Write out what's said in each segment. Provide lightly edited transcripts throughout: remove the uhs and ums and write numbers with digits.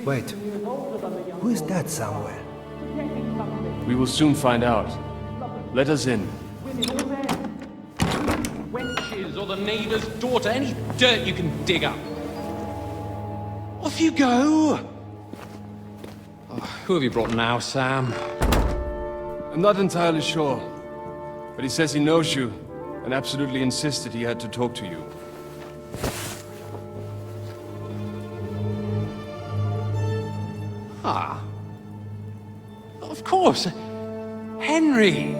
Wait, who is that Samuel? We will soon find out. Let us in. Wenches or the neighbour's daughter, any dirt you can dig up. Off you go! Oh, who have you brought now, Sam? I'm not entirely sure, but he says he knows you and absolutely insisted he had to talk to you. Ah. Of course. Henry.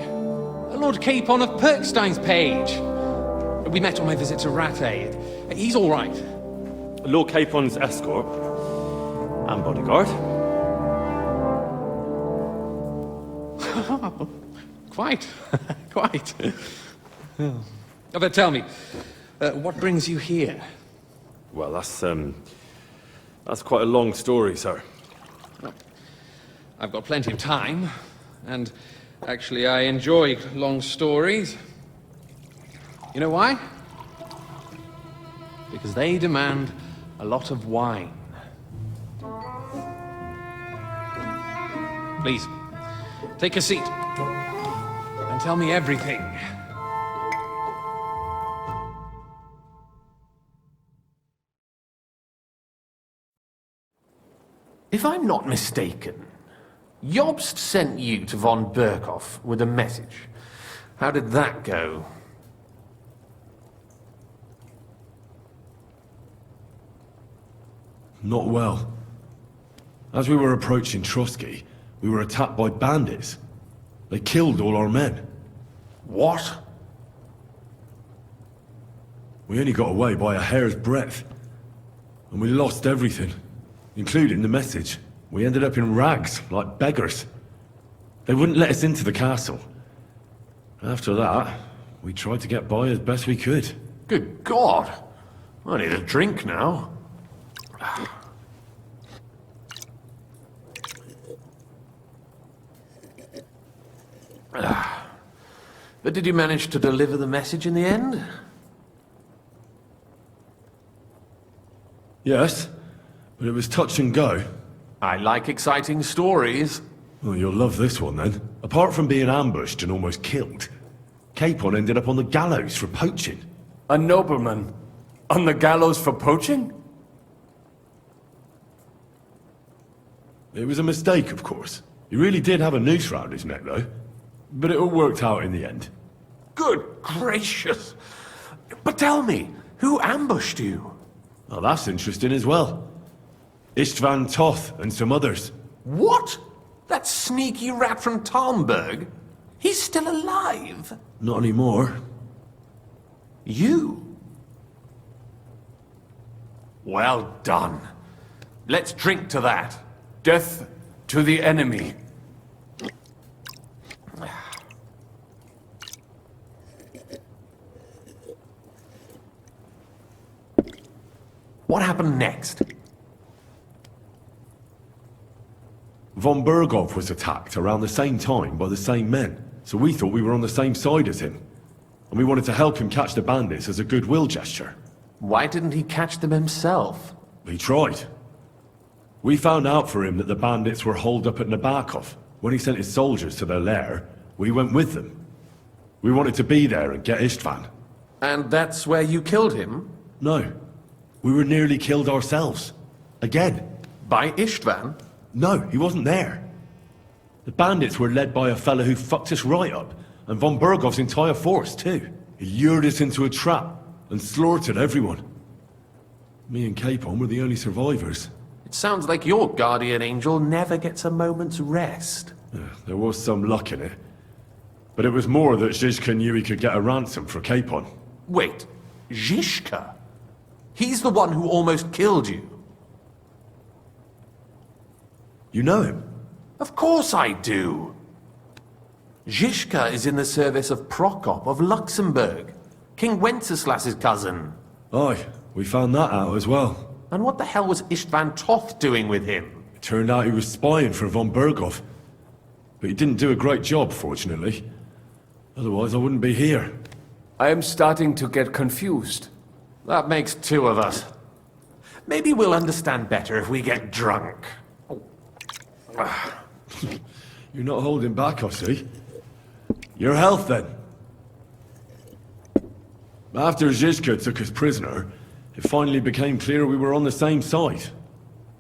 Lord Capon of Perkstein's page. We met on my visit to Réveil. He's all right. Lord Capon's escort and bodyguard. Quite. Quite. But tell me, what brings you here? Well, that's quite a long story, sir. I've got plenty of time, and actually I enjoy long stories. You know why? Because they demand a lot of wine. Please, take a seat and tell me everything. If I'm not mistaken, Jobst sent you to von Berkhoff with a message. How did that go? Not well. As we were approaching Trotsky, we were attacked by bandits. They killed all our men. What? We only got away by a hair's breadth. And we lost everything, including the message. We ended up in rags, like beggars. They wouldn't let us into the castle. After that, we tried to get by as best we could. Good God! I need a drink now. But did you manage to deliver the message in the end? Yes, but it was touch and go. I like exciting stories. Well, you'll love this one then. Apart from being ambushed and almost killed, Capon ended up on the gallows for poaching. A nobleman? On the gallows for poaching? It was a mistake, of course. He really did have a noose round his neck, though. But it all worked out in the end. Good gracious! But tell me, who ambushed you? Oh, that's interesting as well. Istvan Toth and some others. What? That sneaky rat from Talmberg? He's still alive? Not anymore. You? Well done. Let's drink to that. Death to the enemy. What happened next? Von Berghoff was attacked around the same time by the same men, so we thought we were on the same side as him. And we wanted to help him catch the bandits as a goodwill gesture. Why didn't he catch them himself? He tried. We found out for him that the bandits were holed up at Nabokov. When he sent his soldiers to their lair, we went with them. We wanted to be there and get Istvan. And that's where you killed him? No. We were nearly killed ourselves. Again. By Istvan? No, he wasn't there. The bandits were led by a fella who fucked us right up, and von Berghoff's entire force, too. He lured us into a trap and slaughtered everyone. Me and Capon were the only survivors. It sounds like your guardian angel never gets a moment's rest. There was some luck in it. But it was more that Zizka knew he could get a ransom for Capon. Wait, Zizka? He's the one who almost killed you. You know him? Of course I do. Zizka is in the service of Prokop of Luxembourg, King Wenceslas's cousin. Aye, we found that out as well. And what the hell was Istvan Toth doing with him? It turned out he was spying for von Berghoff. But he didn't do a great job, fortunately. Otherwise I wouldn't be here. I am starting to get confused. That makes two of us. Maybe we'll understand better if we get drunk. You're not holding back, I see. Your health, then. After Zizka took us prisoner, it finally became clear we were on the same side.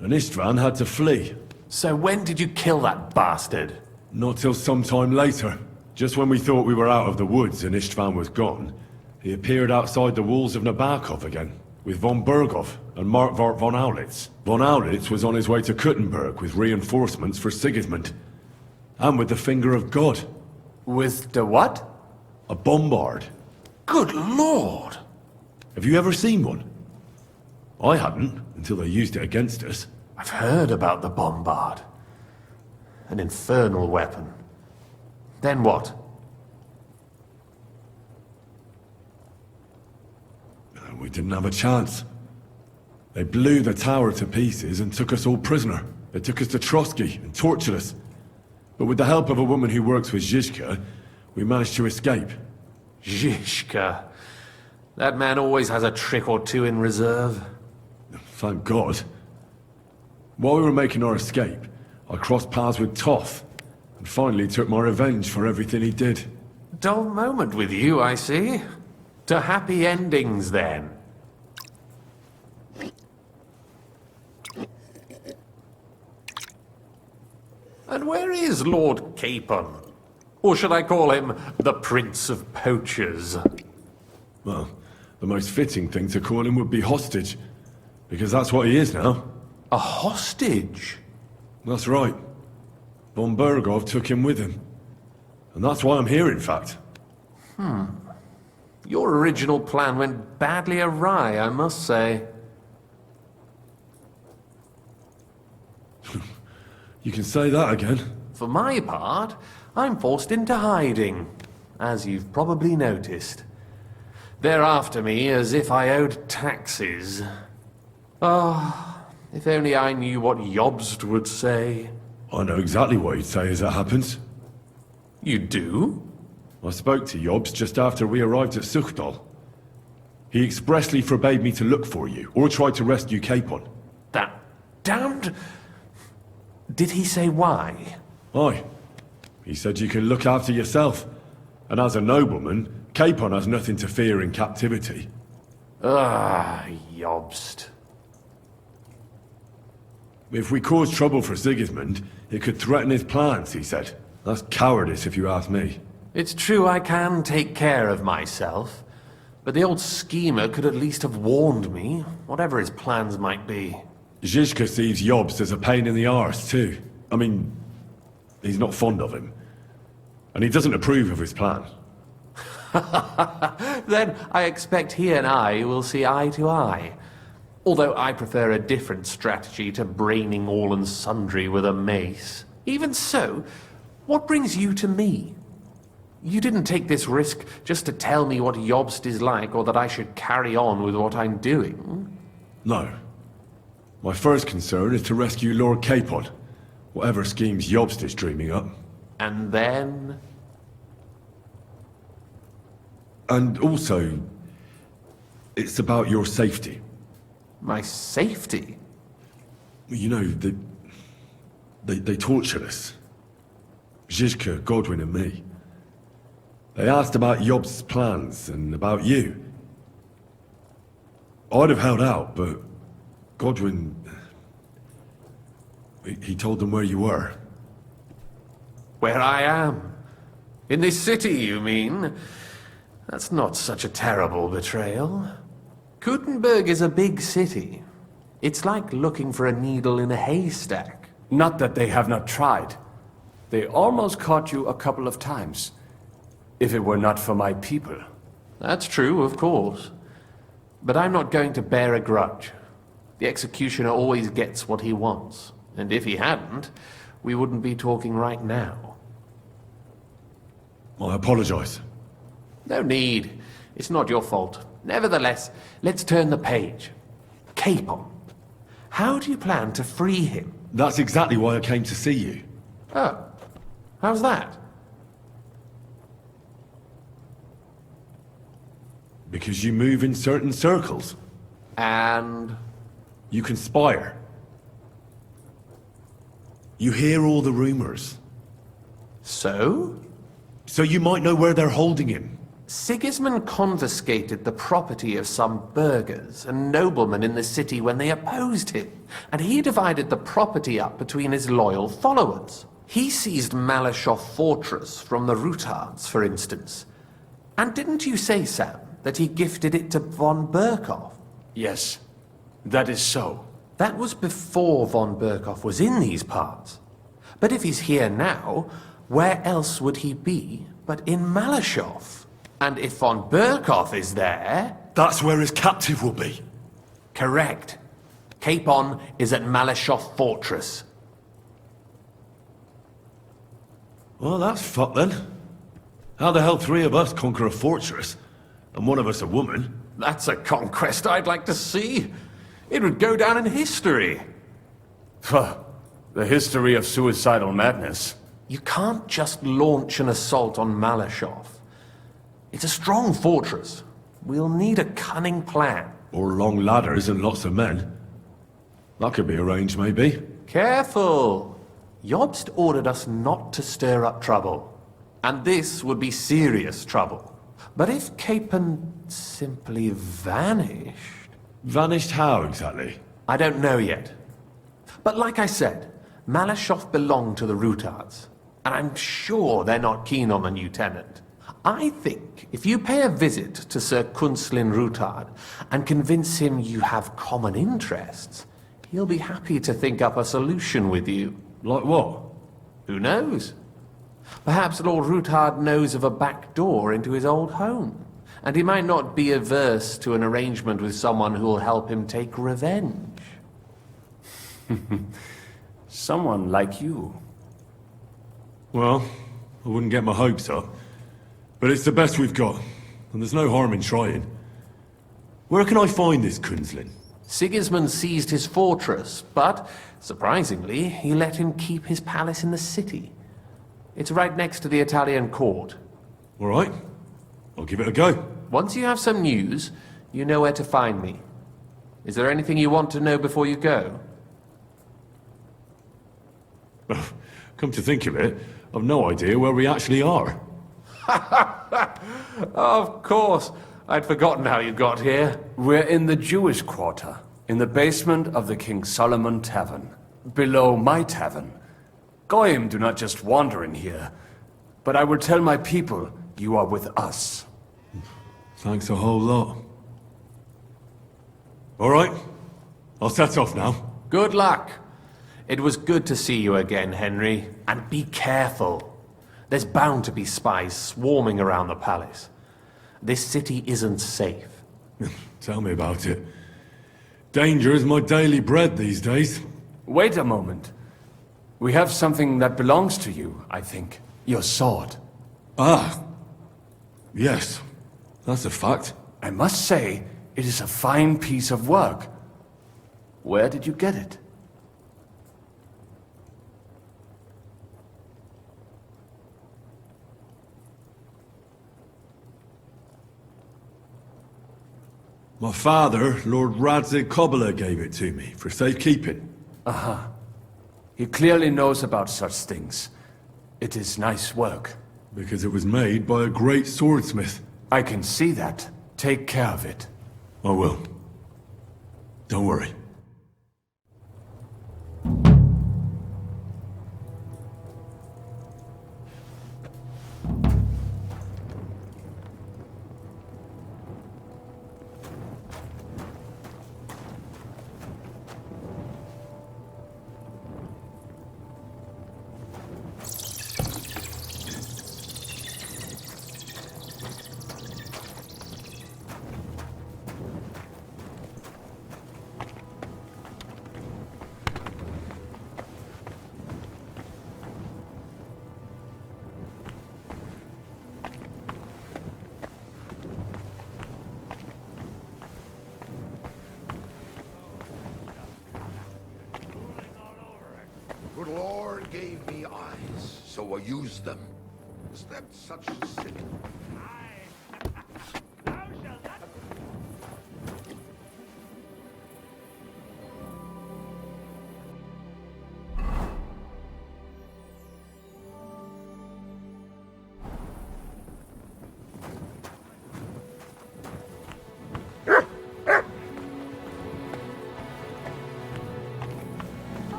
And Istvan had to flee. So when did you kill that bastard? Not till some time later. Just when we thought we were out of the woods and Istvan was gone, he appeared outside the walls of Nabokov again, with von Berghoff and Markvart von Aulitz. Von Aulitz was on his way to Kuttenberg with reinforcements for Sigismund. And with the finger of God. With the what? A bombard. Good lord! Have you ever seen one? I hadn't, until they used it against us. I've heard about the bombard. An infernal weapon. Then what? We didn't have a chance. They blew the tower to pieces and took us all prisoner. They took us to Trotsky and tortured us. But with the help of a woman who works with Zizka, we managed to escape. Zizka. That man always has a trick or two in reserve. Thank God. While we were making our escape, I crossed paths with Toth, and finally took my revenge for everything he did. Dull moment with you, I see. To happy endings, then. And where is Lord Capon? Or should I call him the Prince of Poachers? Well, the most fitting thing to call him would be hostage, because that's what he is now. A hostage? That's right. Von Berghoff took him with him. And that's why I'm here, in fact. Your original plan went badly awry, I must say. You can say that again. For my part, I'm forced into hiding, as you've probably noticed. They're after me as if I owed taxes. Ah, if only I knew what Jobst would say. I know exactly what he'd say as it happens. You do? I spoke to Jobs just after we arrived at Suchdal. He expressly forbade me to look for you, or try to rescue Capon. That damned... Did he say why? Aye. He said you can look after yourself. And as a nobleman, Capon has nothing to fear in captivity. Ah, Jobst. If we cause trouble for Sigismund, it could threaten his plans, he said. That's cowardice, if you ask me. It's true I can take care of myself, but the old schemer could at least have warned me, whatever his plans might be. Zizka sees Jobst as a pain in the arse, too. I mean, he's not fond of him. And he doesn't approve of his plan. Then I expect he and I will see eye to eye. Although I prefer a different strategy to braining all and sundry with a mace. Even so, what brings you to me? You didn't take this risk just to tell me what Jobst is like, or that I should carry on with what I'm doing. No. My first concern is to rescue Lord Capon, whatever schemes Jobst is dreaming up. And then... And also, it's about your safety. My safety? You know, they tortured us. Zizka, Godwin and me. They asked about Jobst's plans and about you. I'd have held out, but Godwin... He told them where you were. Where I am? In this city, you mean? That's not such a terrible betrayal. Kuttenberg is a big city. It's like looking for a needle in a haystack. Not that they have not tried. They almost caught you a couple of times. If it were not for my people. That's true, of course. But I'm not going to bear a grudge. The executioner always gets what he wants. And if he hadn't, we wouldn't be talking right now. I apologize. No need. It's not your fault. Nevertheless, let's turn the page. Capon. How do you plan to free him? That's exactly why I came to see you. Oh. How's that? Because you move in certain circles. And... You conspire. You hear all the rumors. So? So you might know where they're holding him. Sigismund confiscated the property of some burghers and noblemen in the city when they opposed him, and he divided the property up between his loyal followers. He seized Malashov Fortress from the Rutards, for instance. And didn't you say, Sam, that he gifted it to von Berkhoff? Yes, that is so. That was before von Berkhoff was in these parts. But if he's here now, where else would he be but in Malashov? And if von Berkhoff is there... That's where his captive will be. Correct. Capon is at Malashov Fortress. Well, that's fucked then. How the hell three of us conquer a fortress, and one of us a woman? That's a conquest I'd like to see. It would go down in history. The history of suicidal madness. You can't just launch an assault on Malashov. It's a strong fortress. We'll need a cunning plan. Or long ladders and lots of men. That could be arranged, maybe. Careful! Jobst ordered us not to stir up trouble. And this would be serious trouble. But if Capon simply vanished... Vanished how, exactly? I don't know yet. But like I said, Malashov belonged to the Rutards. And I'm sure they're not keen on the new tenant. I think if you pay a visit to Sir Kunslin Rutard and convince him you have common interests, he'll be happy to think up a solution with you. Like what? Who knows? Perhaps Lord Rutard knows of a back door into his old home, and he might not be averse to an arrangement with someone who'll help him take revenge. Someone like you. Well, I wouldn't get my hopes up. But it's the best we've got, and there's no harm in trying. Where can I find this Kunslin? Sigismund seized his fortress, but, surprisingly, he let him keep his palace in the city. It's right next to the Italian court. All right, I'll give it a go. Once you have some news, you know where to find me. Is there anything you want to know before you go? Come to think of it, I've no idea where we actually are. Of course. I'd forgotten how you got here. We're in the Jewish quarter, in the basement of the King Solomon Tavern, below my tavern. Goyim do not just wander in here, but I will tell my people you are with us. Thanks a whole lot. All right, I'll set off now. Good luck. It was good to see you again, Henry. And be careful. There's bound to be spies swarming around the palace. This city isn't safe. Tell me about it. Danger is my daily bread these days. Wait a moment. We have something that belongs to you, I think. Your sword. Ah. Yes, that's a fact. I must say, it is a fine piece of work. Where did you get it? My father, Lord Radzig Kobyla, gave it to me for safekeeping. He clearly knows about such things. It is nice work. Because it was made by a great swordsmith. I can see that. Take care of it. I will. Don't worry. Good Lord gave me eyes, so I used them. Is that such a sin?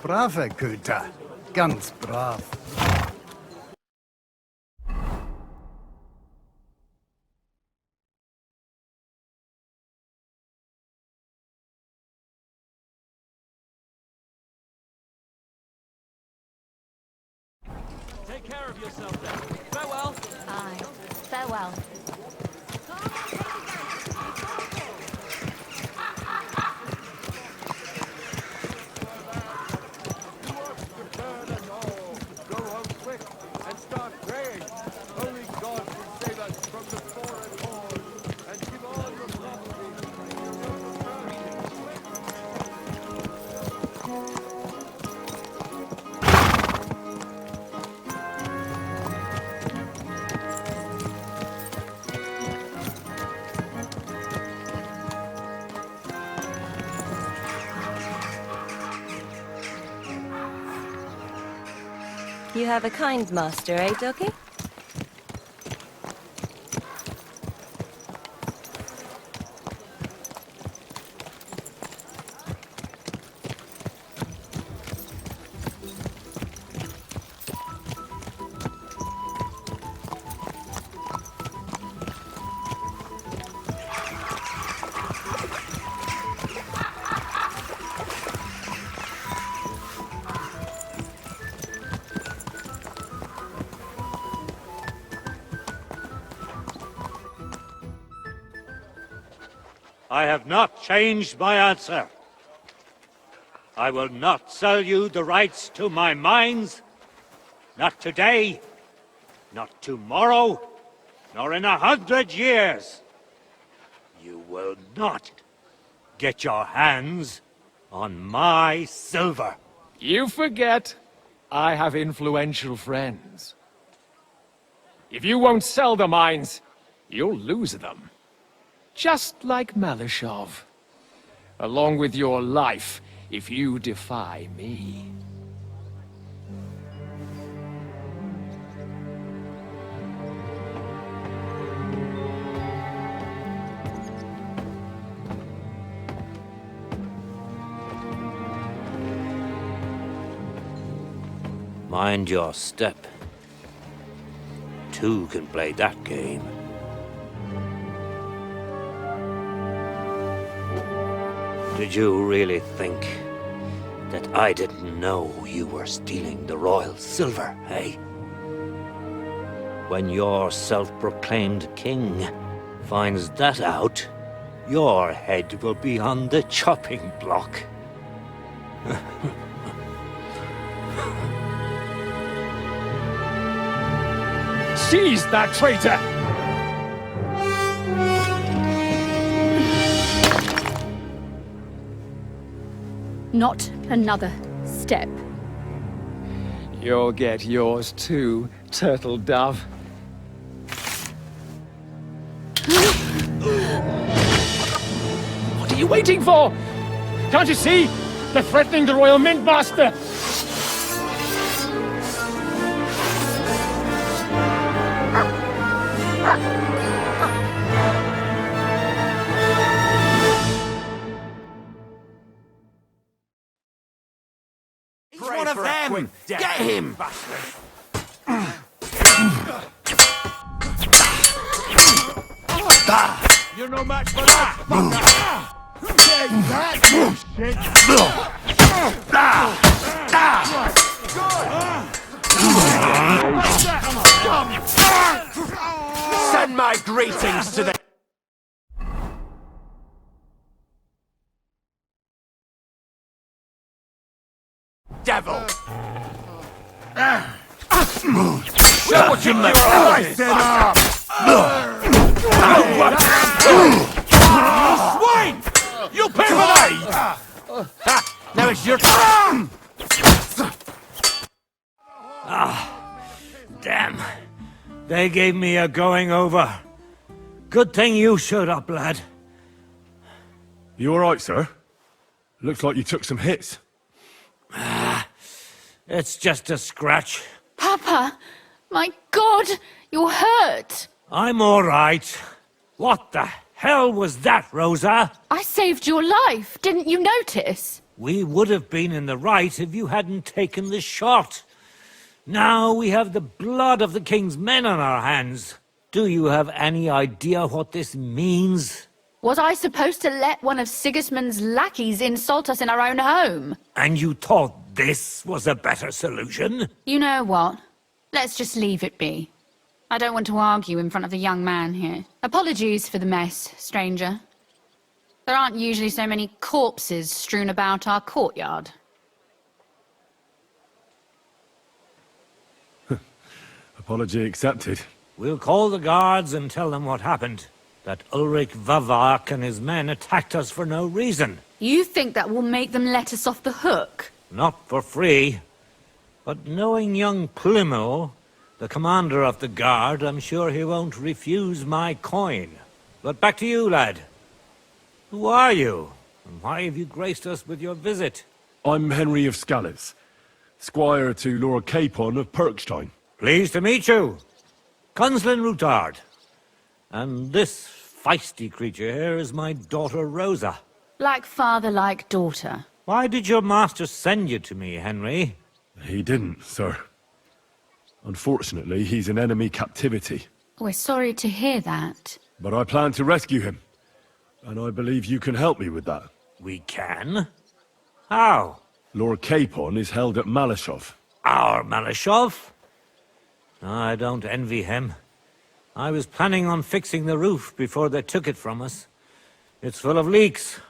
Brave, Guter. Ganz brav. Take care of yourself then. Farewell. Aye. Farewell. You have a kind master, eh, Doggy? I have not changed my answer. I will not sell you the rights to my mines. Not today, not tomorrow, nor in 100 years. You will not get your hands on my silver. You forget I have influential friends. If you won't sell the mines, you'll lose them. Just like Malashov. Along with your life, if you defy me. Mind your step. Two can play that game. Did you really think that I didn't know you were stealing the royal silver, eh? When your self-proclaimed king finds that out, your head will be on the chopping block. Seize that traitor! Not another step. You'll get yours too, turtle dove. What are you waiting for? Can't you see? They're threatening the Royal Mint Master! He's one of them! Get him! You're no match for that! Send my greetings to the devil! Show what you make! Swine! You pay for that! Now it's your turn! Damn. They gave me a going over. Good thing you showed up, lad. You alright, sir? Looks like you took some hits. It's just a scratch. Papa! My God! You're hurt! I'm all right. What the hell was that, Rosa? I saved your life. Didn't you notice? We would have been in the right if you hadn't taken the shot. Now we have the blood of the king's men on our hands. Do you have any idea what this means? Was I supposed to let one of Sigismund's lackeys insult us in our own home? And you thought this was a better solution? You know what? Let's just leave it be. I don't want to argue in front of the young man here. Apologies for the mess, stranger. There aren't usually so many corpses strewn about our courtyard. Apology accepted. We'll call the guards and tell them what happened. That Ulrich Vavak and his men attacked us for no reason. You think that will make them let us off the hook? Not for free. But knowing young Plymouth, the commander of the guard, I'm sure he won't refuse my coin. But back to you, lad. Who are you? And why have you graced us with your visit? I'm Henry of Scalitz, squire to Lord Capon of Perkstein. Pleased to meet you. Conslin Routard. And this feisty creature here is my daughter Rosa. Like father, like daughter. Why did your master send you to me, Henry? He didn't, sir. Unfortunately, he's in enemy captivity. We're sorry to hear that. But I plan to rescue him. And I believe you can help me with that. We can? How? Lord Capon is held at Malashov. Our Malashov? I don't envy him. I was planning on fixing the roof before they took it from us. It's full of leaks.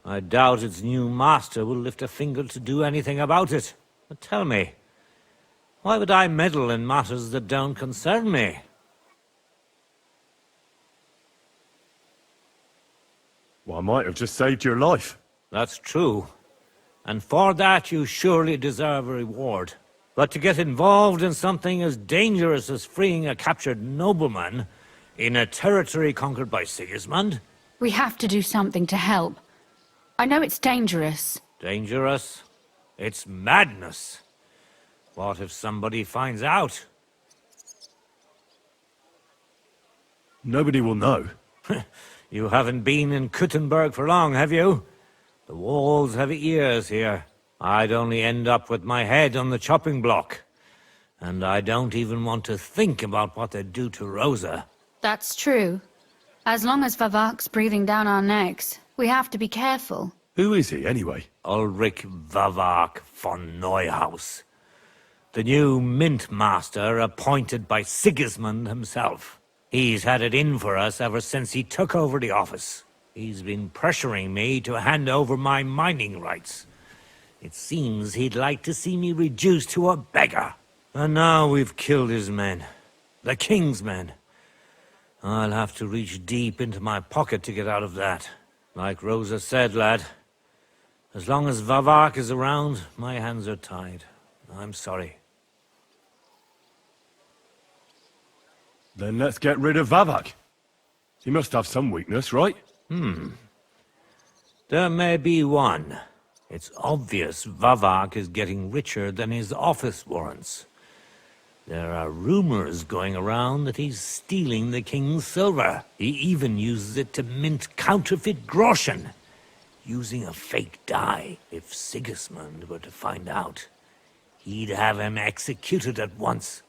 I doubt its new master will lift a finger to do anything about it. But tell me, why would I meddle in matters that don't concern me? Well, I might have just saved your life. That's true. And for that you surely deserve a reward. But to get involved in something as dangerous as freeing a captured nobleman in a territory conquered by Sigismund? We have to do something to help. I know it's dangerous. Dangerous? It's madness. What if somebody finds out? Nobody will know. You haven't been in Kuttenberg for long, have you? The walls have ears here. I'd only end up with my head on the chopping block. And I don't even want to think about what they'd do to Rosa. That's true. As long as Vavak's breathing down our necks, we have to be careful. Who is he, anyway? Ulrich Vavak von Neuhaus. The new mint master appointed by Sigismund himself. He's had it in for us ever since he took over the office. He's been pressuring me to hand over my mining rights. It seems he'd like to see me reduced to a beggar. And now we've killed his men. The king's men. I'll have to reach deep into my pocket to get out of that. Like Rosa said, lad, as long as Vavak is around, my hands are tied. I'm sorry. Then let's get rid of Vavak. He must have some weakness, right? There may be one. It's obvious Vavak is getting richer than his office warrants. There are rumors going around that he's stealing the king's silver. He even uses it to mint counterfeit groschen, using a fake dye. If Sigismund were to find out, he'd have him executed at once,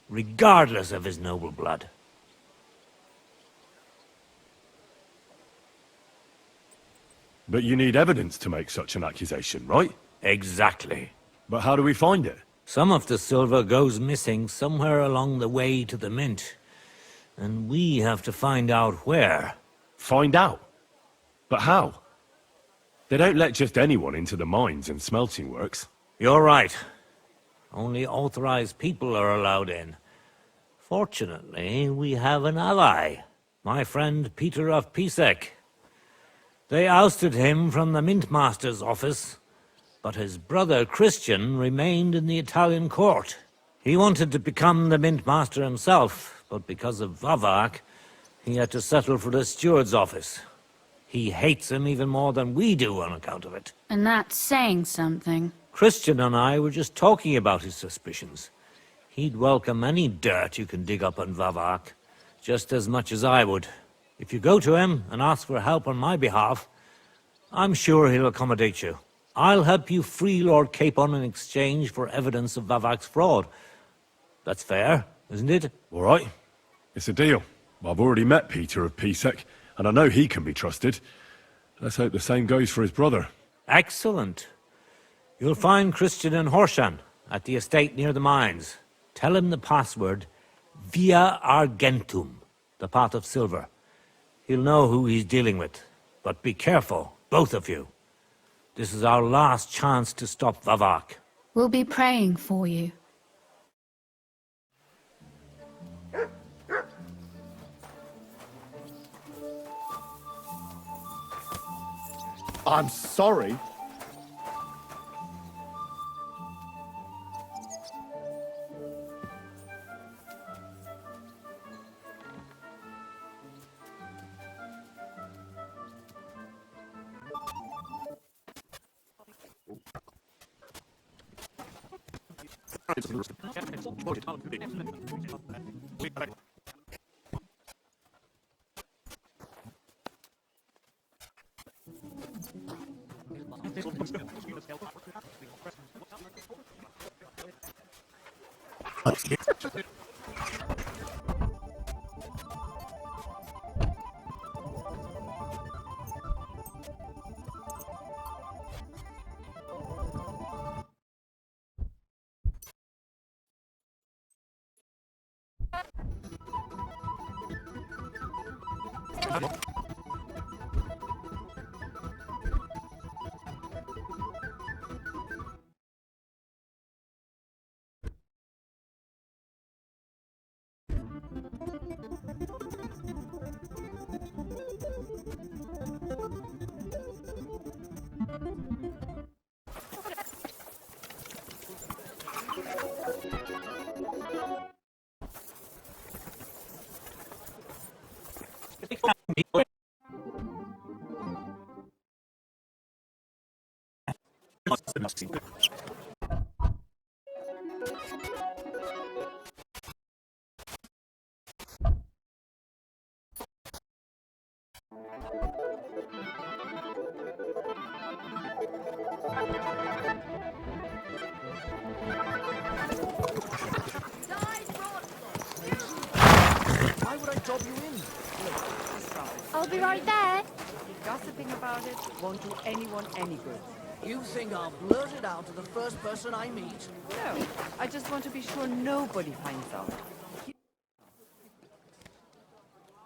regardless of his noble blood. But you need evidence to make such an accusation, right? Exactly. But how do we find it? Some of the silver goes missing somewhere along the way to the mint, and we have to find out where. Find out? But how? They don't let just anyone into the mines and smelting works. You're right. Only authorized people are allowed in. Fortunately, we have an ally, my friend Peter of Pisek. They ousted him from the Mintmaster's office, but his brother Christian remained in the Italian court. He wanted to become the Mintmaster himself, but because of Vavak, he had to settle for the steward's office. He hates him even more than we do on account of it. And that's saying something. Christian and I were just talking about his suspicions. He'd welcome any dirt you can dig up on Vavak, just as much as I would. If you go to him and ask for help on my behalf, I'm sure he'll accommodate you. I'll help you free Lord Capon in exchange for evidence of Vavak's fraud. That's fair, isn't it? All right. It's a deal. I've already met Peter of Pisek, and I know he can be trusted. Let's hope the same goes for his brother. Excellent. You'll find Christian and Horshan at the estate near the mines. Tell him the password, Via Argentum, the pot of silver. He'll know who he's dealing with. But be careful, both of you. This is our last chance to stop Vavak. We'll be praying for you. I'm sorry. Why would I dob you in? I'll be right there. Gossiping about it won't do anyone any good. You think I'll blurt it out to the first person I meet? No, I just want to be sure nobody finds out.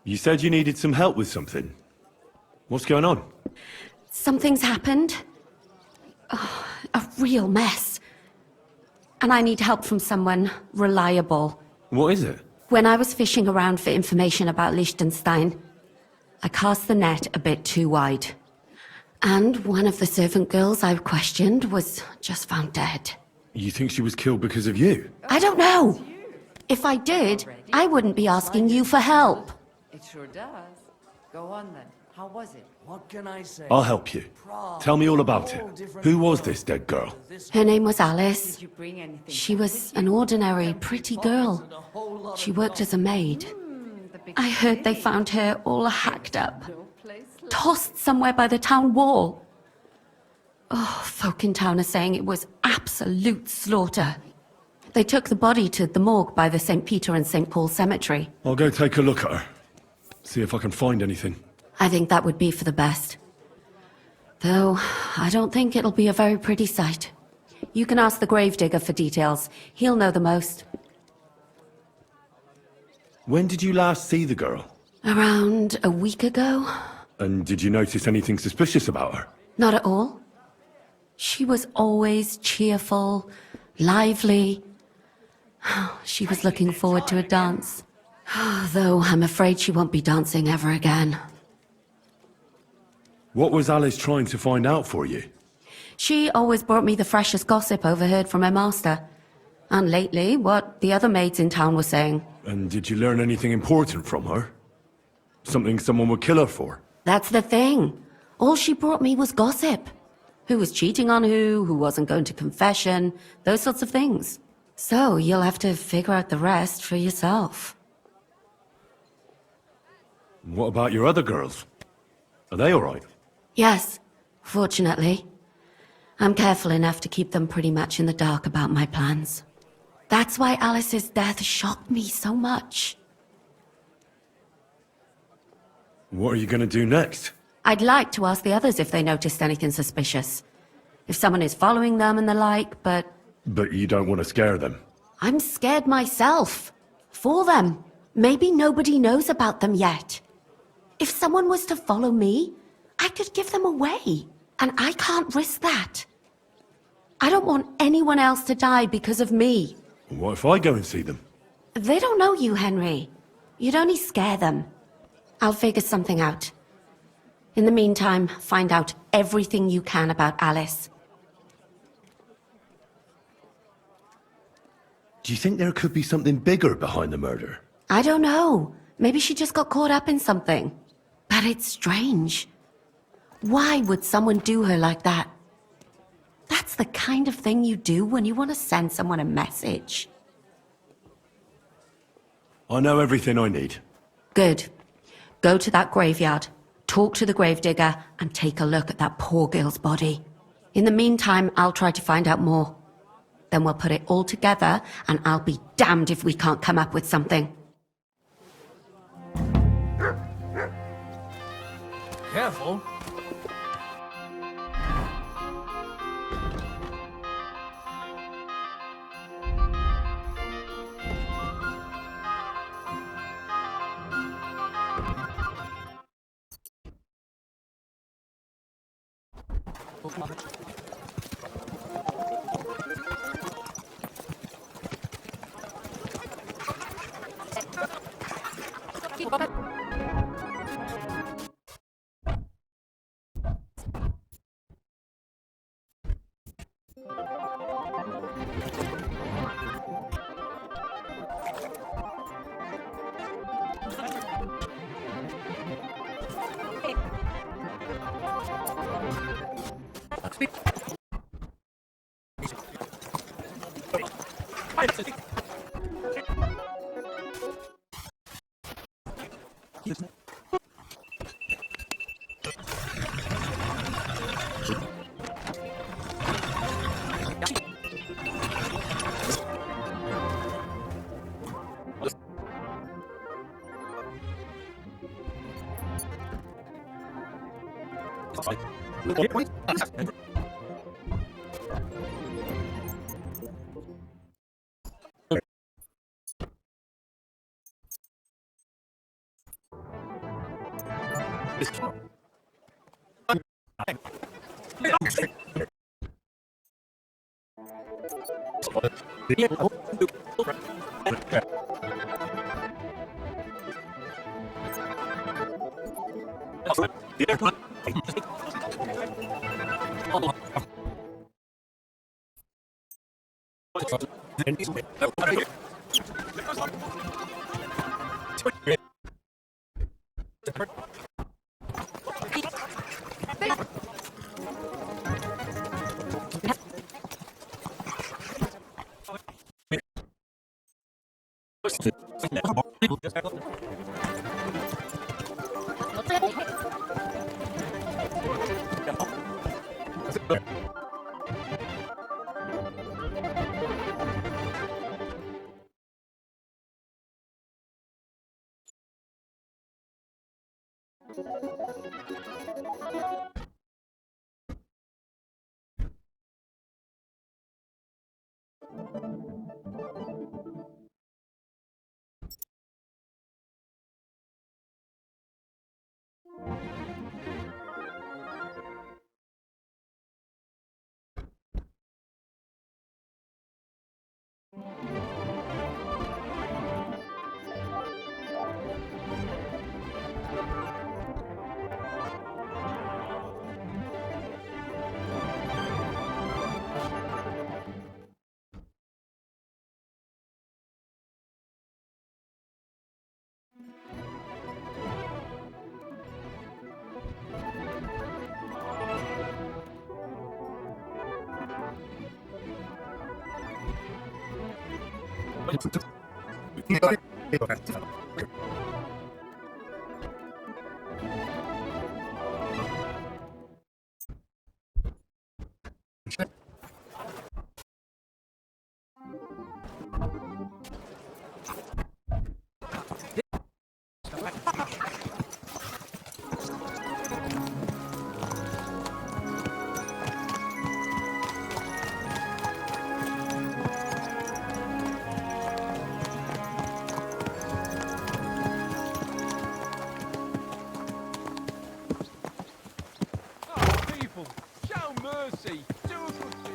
You said you needed some help with something. What's going on? Something's happened. Oh, a real mess. And I need help from someone reliable. What is it? When I was fishing around for information about Liechtenstein, I cast the net a bit too wide. And one of the servant girls I questioned was just found dead. You think she was killed because of you? I don't know. If I did, I wouldn't be asking you for help. It sure does. Go on then. How was it? What can I say? I'll help you. Tell me all about it. Who was this dead girl? Her name was Alice. She was an ordinary, pretty girl. She worked as a maid. I heard they found her all hacked up, tossed somewhere by the town wall. Oh, folk in town are saying it was absolute slaughter. They took the body to the morgue by the St. Peter and St. Paul cemetery. I'll go take a look at her. See if I can find anything. I think that would be for the best. Though, I don't think it'll be a very pretty sight. You can ask the gravedigger for details. He'll know the most. When did you last see the girl? Around a week ago? And did you notice anything suspicious about her? Not at all. She was always cheerful, lively. She was looking forward to a dance. Though I'm afraid she won't be dancing ever again. What was Alice trying to find out for you? She always brought me the freshest gossip overheard from her master. And lately, what the other maids in town were saying. And did you learn anything important from her? Something someone would kill her for? That's the thing. All she brought me was gossip. Who was cheating on who wasn't going to confession, those sorts of things. So you'll have to figure out the rest for yourself. What about your other girls? Are they all right? Yes, fortunately. I'm careful enough to keep them pretty much in the dark about my plans. That's why Alice's death shocked me so much. What are you going to do next? I'd like to ask the others if they noticed anything suspicious. If someone is following them and the like, but... But you don't want to scare them. I'm scared myself. For them. Maybe nobody knows about them yet. If someone was to follow me, I could give them away. And I can't risk that. I don't want anyone else to die because of me. What if I go and see them? They don't know you, Henry. You'd only scare them. I'll figure something out. In the meantime, find out everything you can about Alice. Do you think there could be something bigger behind the murder? I don't know. Maybe she just got caught up in something. But it's strange. Why would someone do her like that? That's the kind of thing you do when you want to send someone a message. I know everything I need. Good. Go to that graveyard, talk to the gravedigger, and take a look at that poor girl's body. In the meantime, I'll try to find out more. Then we'll put it all together, and I'll be damned if we can't come up with something. Careful. People, show mercy. Do a good deed.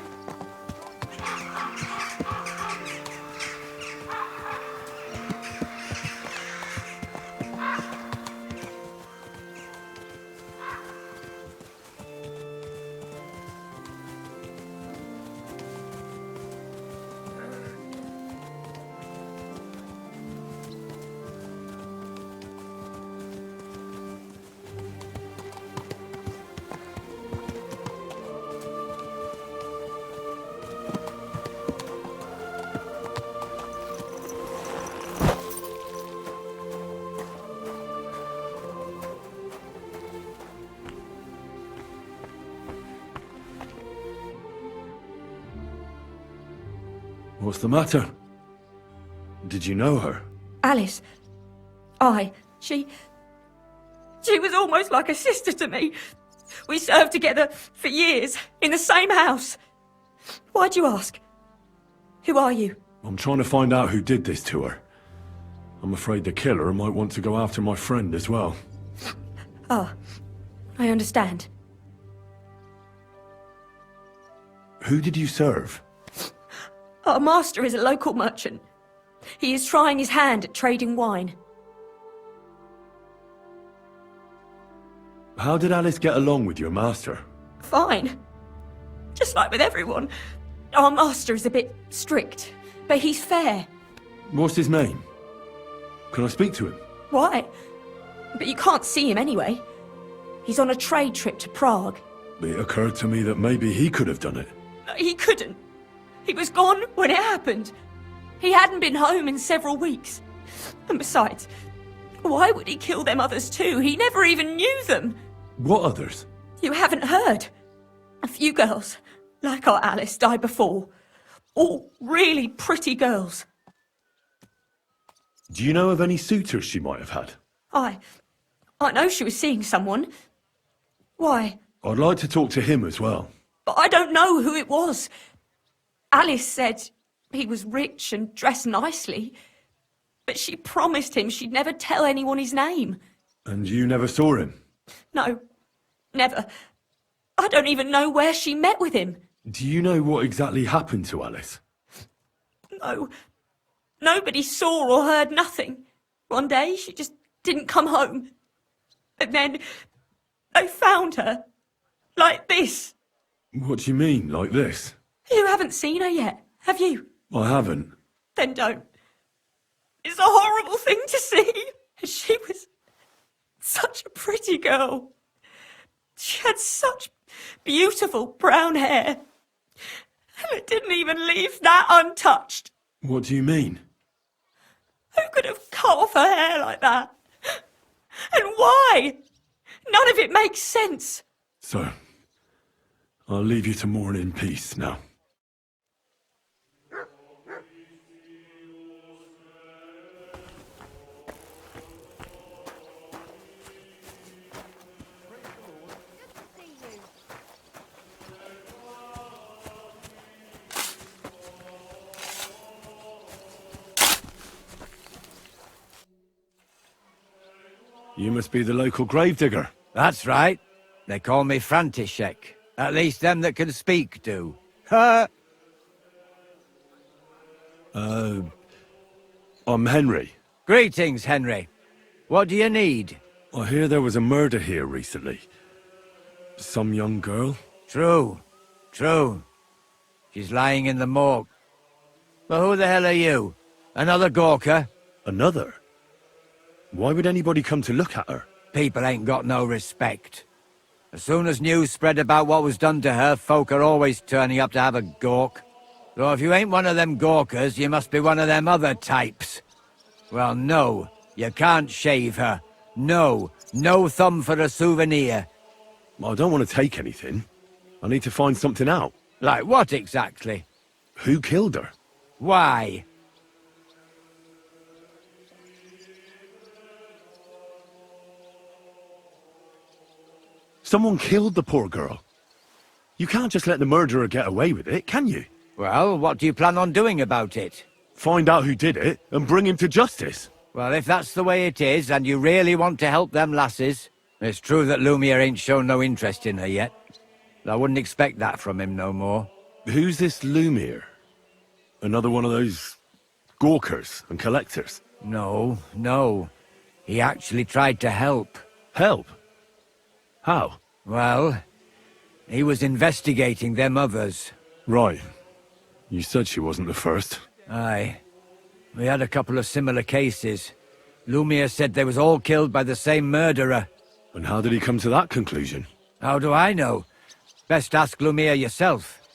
What's the matter? Did you know her? Alice. She was almost like a sister to me. We served together for years, in the same house. Why'd you ask? Who are you? I'm trying to find out who did this to her. I'm afraid the killer might want to go after my friend as well. Ah, I understand. Who did you serve? Our master is a local merchant. He is trying his hand at trading wine. How did Alice get along with your master? Fine. Just like with everyone. Our master is a bit strict, but he's fair. What's his name? Can I speak to him? Why? But you can't see him anyway. He's on a trade trip to Prague. It occurred to me that maybe he could have done it. He couldn't. He was gone when it happened. He hadn't been home in several weeks. And besides, why would he kill them others too? He never even knew them. What others? You haven't heard. A few girls, like our Alice, died before. All really pretty girls. Do you know of any suitors she might have had? I know she was seeing someone. Why? I'd like to talk to him as well. But I don't know who it was. Alice said he was rich and dressed nicely, but she promised him she'd never tell anyone his name. And you never saw him? No, never. I don't even know where she met with him. Do you know what exactly happened to Alice? No. Nobody saw or heard nothing. One day she just didn't come home. And then they found her. Like this. What do you mean, like this? You haven't seen her yet, have you? I haven't. Then don't. It's a horrible thing to see. She was such a pretty girl. She had such beautiful brown hair. And it didn't even leave that untouched. What do you mean? Who could have cut off her hair like that? And why? None of it makes sense. So, I'll leave you to mourn in peace now. You must be the local gravedigger. That's right. They call me František. At least them that can speak do. Ha! I'm Henry. Greetings, Henry. What do you need? I hear there was a murder here recently. Some young girl? True. True. She's lying in the morgue. But who the hell are you? Another gawker? Another? Why would anybody come to look at her? People ain't got no respect. As soon as news spread about what was done to her, folk are always turning up to have a gawk. So if you ain't one of them gawkers, you must be one of them other types. Well, no, you can't shave her. No, no thumb for a souvenir. I don't want to take anything. I need to find something out. Like what exactly? Who killed her? Why? Someone killed the poor girl. You can't just let the murderer get away with it, can you? Well, what do you plan on doing about it? Find out who did it and bring him to justice. Well, if that's the way it is, and you really want to help them lasses, it's true that Lumiere ain't shown no interest in her yet. I wouldn't expect that from him no more. Who's this Lumiere? Another one of those gawkers and collectors? No, no. He actually tried to help. Help? How? Well, he was investigating them others. Right. You said she wasn't the first. Aye. We had a couple of similar cases. Lumiere said they was all killed by the same murderer. And how did he come to that conclusion? How do I know? Best ask Lumiere yourself.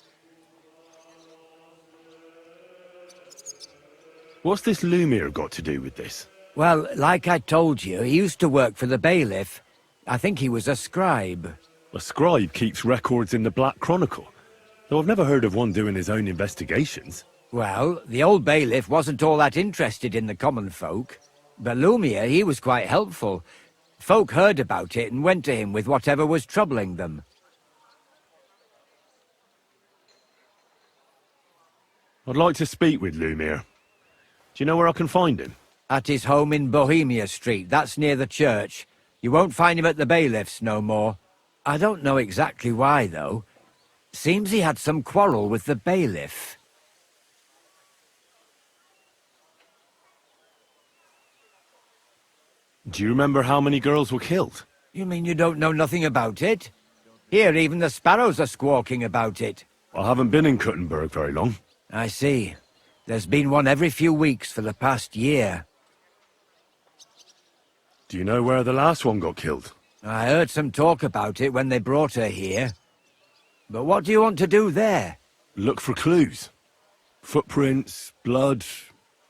What's this Lumiere got to do with this? Well, like I told you, he used to work for the bailiff. I think he was a scribe. A scribe keeps records in the Black Chronicle, though I've never heard of one doing his own investigations. Well, the old bailiff wasn't all that interested in the common folk. But Lumiere, he was quite helpful. Folk heard about it and went to him with whatever was troubling them. I'd like to speak with Lumiere. Do you know where I can find him? At his home in Bohemia Street, that's near the church. You won't find him at the bailiff's no more. I don't know exactly why, though. Seems he had some quarrel with the bailiff. Do you remember how many girls were killed? You mean you don't know nothing about it? Here, even the sparrows are squawking about it. I haven't been in Kuttenberg very long. I see. There's been one every few weeks for the past year. Do you know where the last one got killed? I heard some talk about it when they brought her here. But what do you want to do there? Look for clues. Footprints, blood,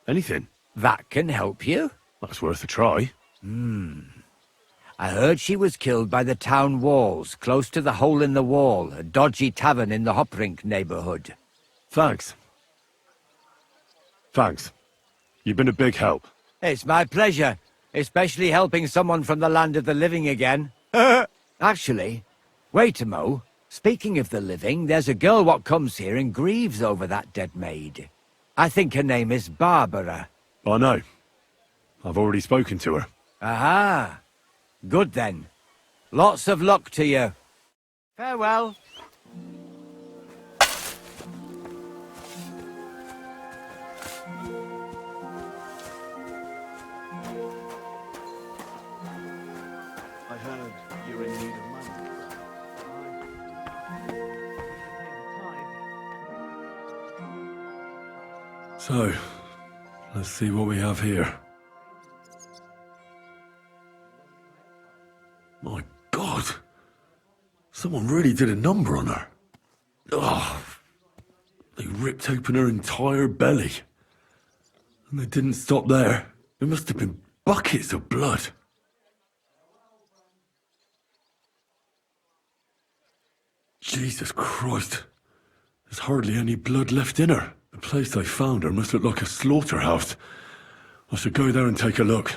anything. That can help you? That's worth a try. I heard she was killed by the town walls, close to the Hole in the Wall, a dodgy tavern in the Hoprink neighborhood. Thanks. Thanks. You've been a big help. It's my pleasure, especially helping someone from the land of the living again. Actually, wait a mo. Speaking of the living, there's a girl what comes here and grieves over that dead maid. I think her name is Barbara. I know. I've already spoken to her. Aha. Good then. Lots of luck to you. Farewell. I heard you're in need of money. So, let's see what we have here. My God! Someone really did a number on her. Oh, they ripped open her entire belly. And they didn't stop there. There must have been buckets of blood. Jesus Christ. There's hardly any blood left in her. The place I found her must look like a slaughterhouse. I should go there and take a look.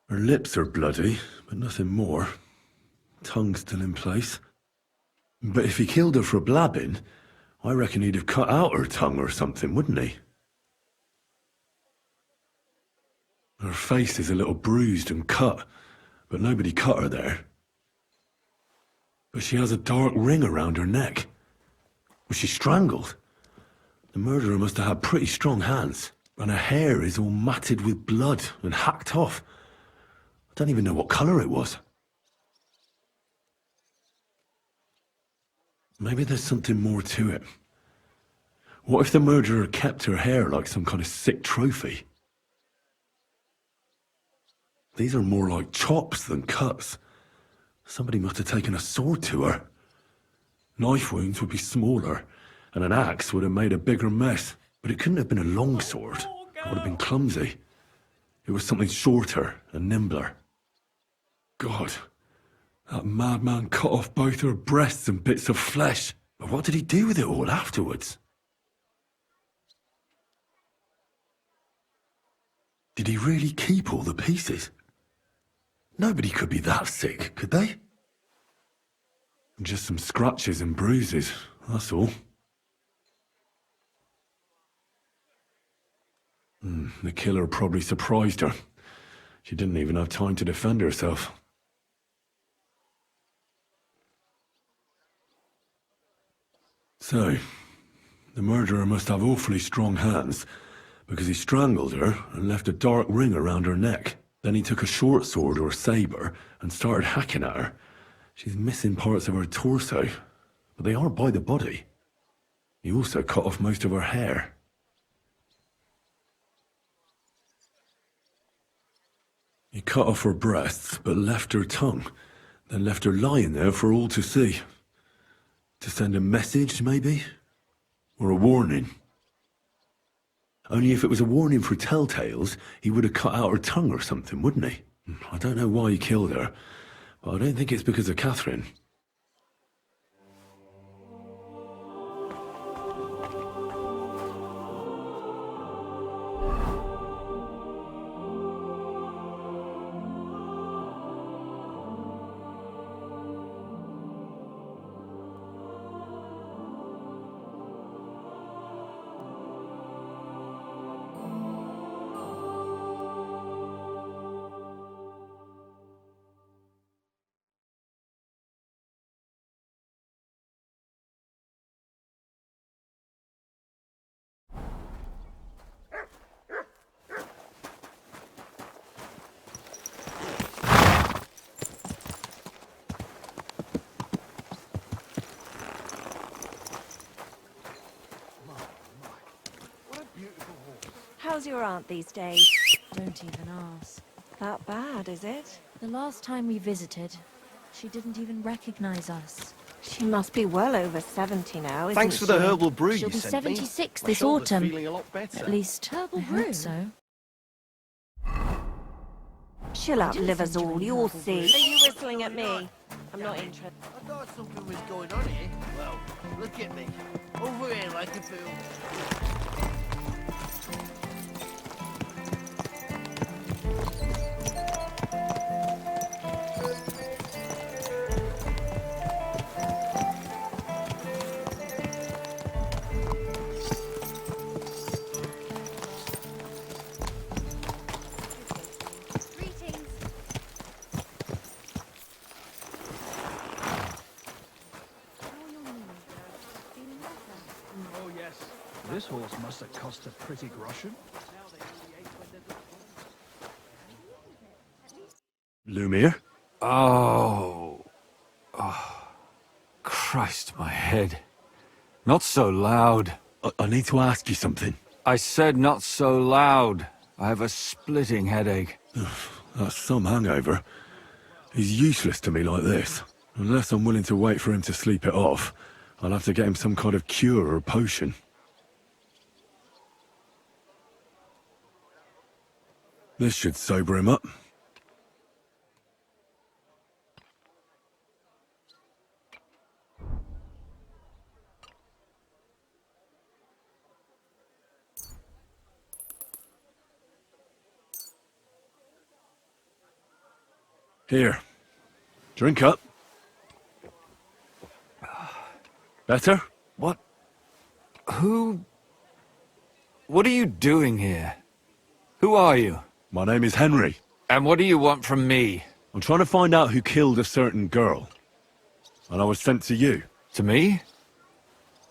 Her lips are bloody, but nothing more. Tongue still in place. But if he killed her for blabbing, I reckon he'd have cut out her tongue or something, wouldn't he? Her Her face is a little bruised and cut, but nobody cut her there. But she has a dark ring around her neck. Was she strangled? The murderer must have had pretty strong hands, and her hair is all matted with blood and hacked off. I don't even know what colour it was. Maybe there's something more to it. What if the murderer kept her hair like some kind of sick trophy? These are more like chops than cuts. Somebody must have taken a sword to her. Knife wounds would be smaller, and an axe would have made a bigger mess. But it couldn't have been a long sword. It would have been clumsy. It was something shorter and nimbler. God, that madman cut off both her breasts and bits of flesh. But what did he do with it all afterwards? Did he really keep all the pieces? Nobody could be that sick, could they? Just some scratches and bruises, that's all. The killer probably surprised her. She didn't even have time to defend herself. So, the murderer must have awfully strong hands, because he strangled her and left a dark ring around her neck. Then he took a short sword or saber and started hacking at her. She's missing parts of her torso, but they aren't by the body. He also cut off most of her hair. He cut off her breasts, but left her tongue, then left her lying there for all to see. To send a message, maybe? Or a warning? Only if it was a warning for telltales, he would have cut out her tongue or something, wouldn't he? I don't know why he killed her, but I don't think it's because of Catherine. How's your aunt these days? Don't even ask. That bad, is it? The last time we visited, she didn't even recognize us. She must be well over 70 now, isn't Thanks she? for the herbal brew She'll you be sent me. 76 My this shoulder's autumn. feeling a lot better. At least, Herbal I brew? hope so. She'll outlive us all, you'll see. Are you whistling at me? I'm not interested. I thought something was going on here. Well, look at me. Over here like a fool. Oh yes, this horse must have cost a pretty groschen. Lumiere? Oh. Christ, my head. Not so loud. I need to ask you something. I said not so loud. I have a splitting headache. That's some hangover. He's useless to me like this. Unless I'm willing to wait for him to sleep it off, I'll have to get him some kind of cure or potion. This should sober him up. Here. Drink up. Better? What? Who... What are you doing here? Who are you? My name is Henry. And what do you want from me? I'm trying to find out who killed a certain girl. And I was sent to you. To me?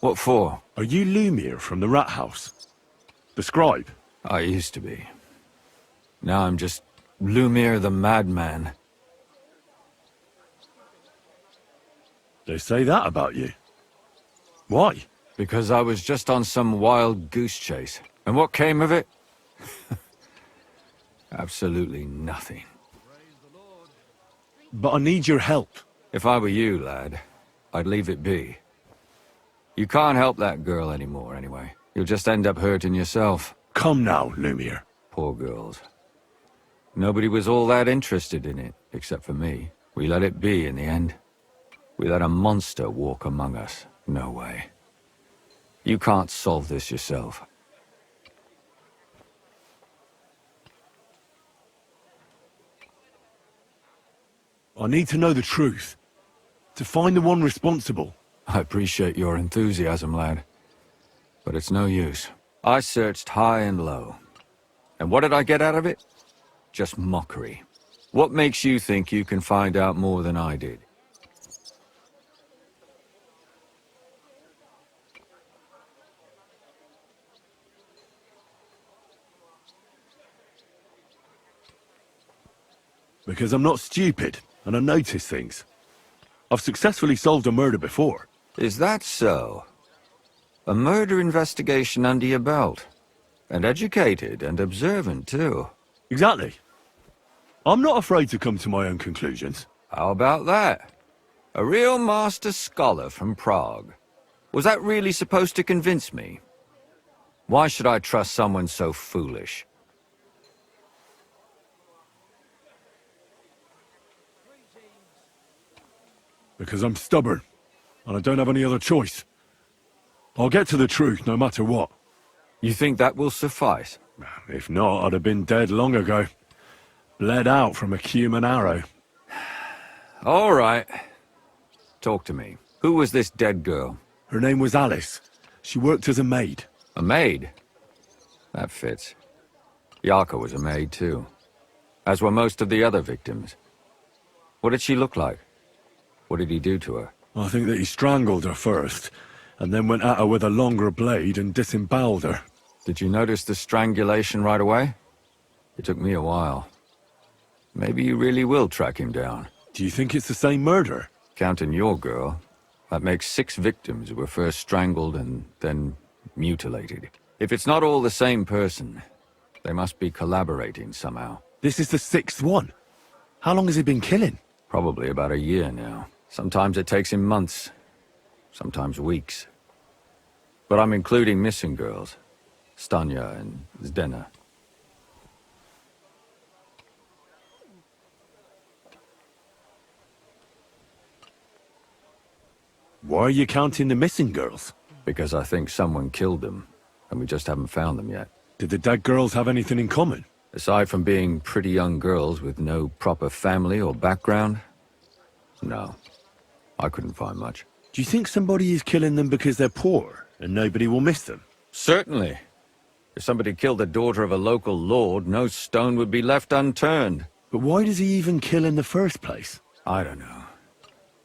What for? Are you Lumiere from the Rat House? The scribe? I used to be. Now I'm just Lumiere the Madman. They say that about you. Why? Because I was just on some wild goose chase. And what came of it? Absolutely nothing. But I need your help. If I were you, lad, I'd leave it be. You can't help that girl anymore, anyway. You'll just end up hurting yourself. Come now, Lumiere. Poor girls. Nobody was all that interested in it, except for me. We let it be in the end. We let a monster walk among us. No way. You can't solve this yourself. I need to know the truth. To find the one responsible. I appreciate your enthusiasm, lad. But it's no use. I searched high and low. And what did I get out of it? Just mockery. What makes you think you can find out more than I did? Because I'm not stupid, and I notice things. I've successfully solved a murder before. Is that so? A murder investigation under your belt. And educated and observant, too. Exactly. I'm not afraid to come to my own conclusions. How about that? A real master scholar from Prague. Was that really supposed to convince me? Why should I trust someone so foolish? Because I'm stubborn, and I don't have any other choice. I'll get to the truth no matter what. You think that will suffice? If not, I'd have been dead long ago. Bled out from a human arrow. All right. Talk to me. Who was this dead girl? Her name was Alice. She worked as a maid. A maid? That fits. Yarka was a maid, too. As were most of the other victims. What did she look like? What did he do to her? I think that he strangled her first, and then went at her with a longer blade and disemboweled her. Did you notice the strangulation right away? It took me a while. Maybe you really will track him down. Do you think it's the same murder? Counting your girl, that makes 6 victims who were first strangled and then mutilated. If it's not all the same person, they must be collaborating somehow. This is the 6th one. How long has he been killing? Probably about a year now. Sometimes it takes him months, sometimes weeks. But I'm including missing girls, Stanya and Zdena. Why are you counting the missing girls? Because I think someone killed them, and we just haven't found them yet. Did the dead girls have anything in common? Aside from being pretty young girls with no proper family or background, no. I couldn't find much. Do you think somebody is killing them because they're poor, and nobody will miss them? Certainly. If somebody killed the daughter of a local lord, no stone would be left unturned. But why does he even kill in the first place? I don't know.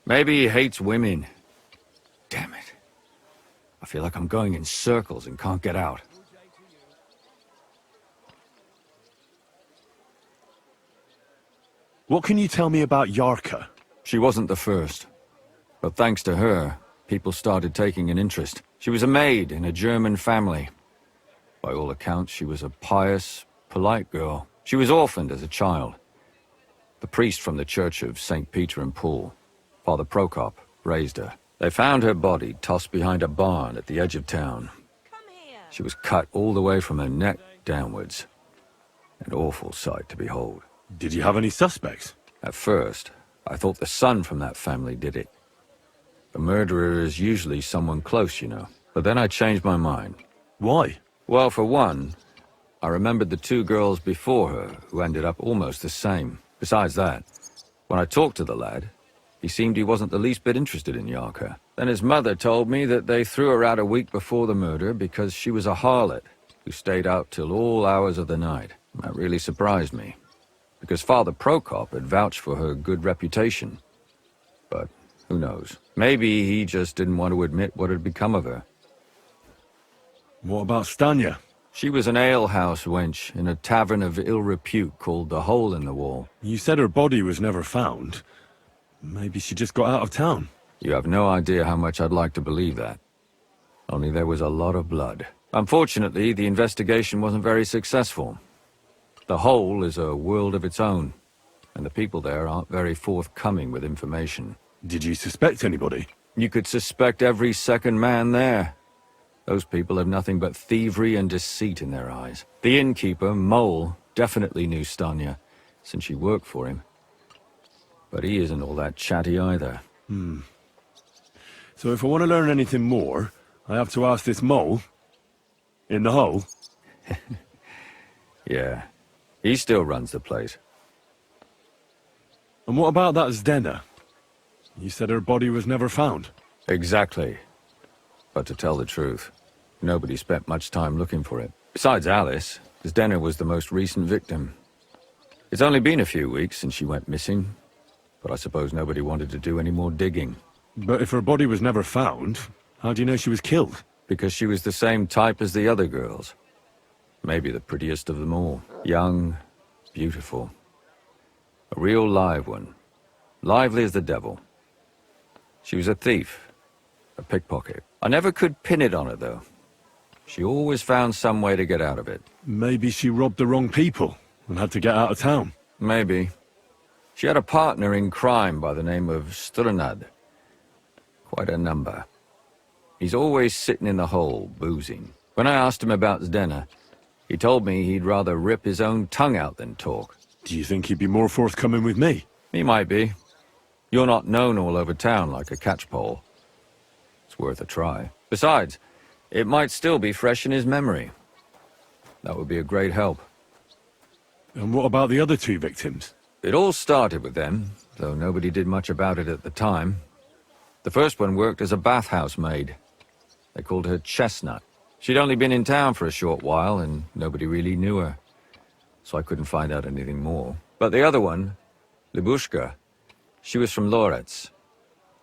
Maybe he hates women. Damn it. I feel like I'm going in circles and can't get out. What can you tell me about Yarka? She wasn't the first. But thanks to her, people started taking an interest. She was a maid in a German family. By all accounts, she was a pious, polite girl. She was orphaned as a child. The priest from the church of St. Peter and Paul, Father Prokop, raised her. They found her body tossed behind a barn at the edge of town. She was cut all the way from her neck downwards. An awful sight to behold. Did you have any suspects? At first, I thought the son from that family did it. The murderer is usually someone close, you know. But then I changed my mind. Why? Well, for one, I remembered the 2 girls before her who ended up almost the same. Besides that, when I talked to the lad, he seemed he wasn't the least bit interested in Yarka. Then his mother told me that they threw her out a week before the murder because she was a harlot who stayed out till all hours of the night. That really surprised me, because Father Prokop had vouched for her good reputation. But who knows? Maybe he just didn't want to admit what had become of her. What about Stanya? She was an alehouse wench in a tavern of ill repute called the Hole in the Wall. You said her body was never found. Maybe she just got out of town. You have no idea how much I'd like to believe that. Only there was a lot of blood. Unfortunately, the investigation wasn't very successful. The Hole is a world of its own, and the people there aren't very forthcoming with information. Did you suspect anybody? You could suspect every second man there. Those people have nothing but thievery and deceit in their eyes. The innkeeper, Mole, definitely knew Stanya, since she worked for him. But he isn't all that chatty either. So if I want to learn anything more, I have to ask this Mole? In the hole? Yeah. He still runs the place. And what about that Zdena? You said her body was never found. Exactly. But to tell the truth, nobody spent much time looking for it. Besides Alice, Zdena was the most recent victim. It's only been a few weeks since she went missing, but I suppose nobody wanted to do any more digging. But if her body was never found, how do you know she was killed? Because she was the same type as the other girls. Maybe the prettiest of them all. Young, beautiful. A real live one. Lively as the devil. She was a thief. A pickpocket. I never could pin it on her, though. She always found some way to get out of it. Maybe she robbed the wrong people and had to get out of town. Maybe. She had a partner in crime by the name of Strunad. Quite a number. He's always sitting in the hole, boozing. When I asked him about Zdena, he told me he'd rather rip his own tongue out than talk. Do you think he'd be more forthcoming with me? He might be. You're not known all over town like a catchpole. It's worth a try. Besides, it might still be fresh in his memory. That would be a great help. And what about the other two victims? It all started with them, though nobody did much about it at the time. The first one worked as a bathhouse maid. They called her Chestnut. She'd only been in town for a short while, and nobody really knew her. So I couldn't find out anything more. But the other one, Libushka, she was from Loretz.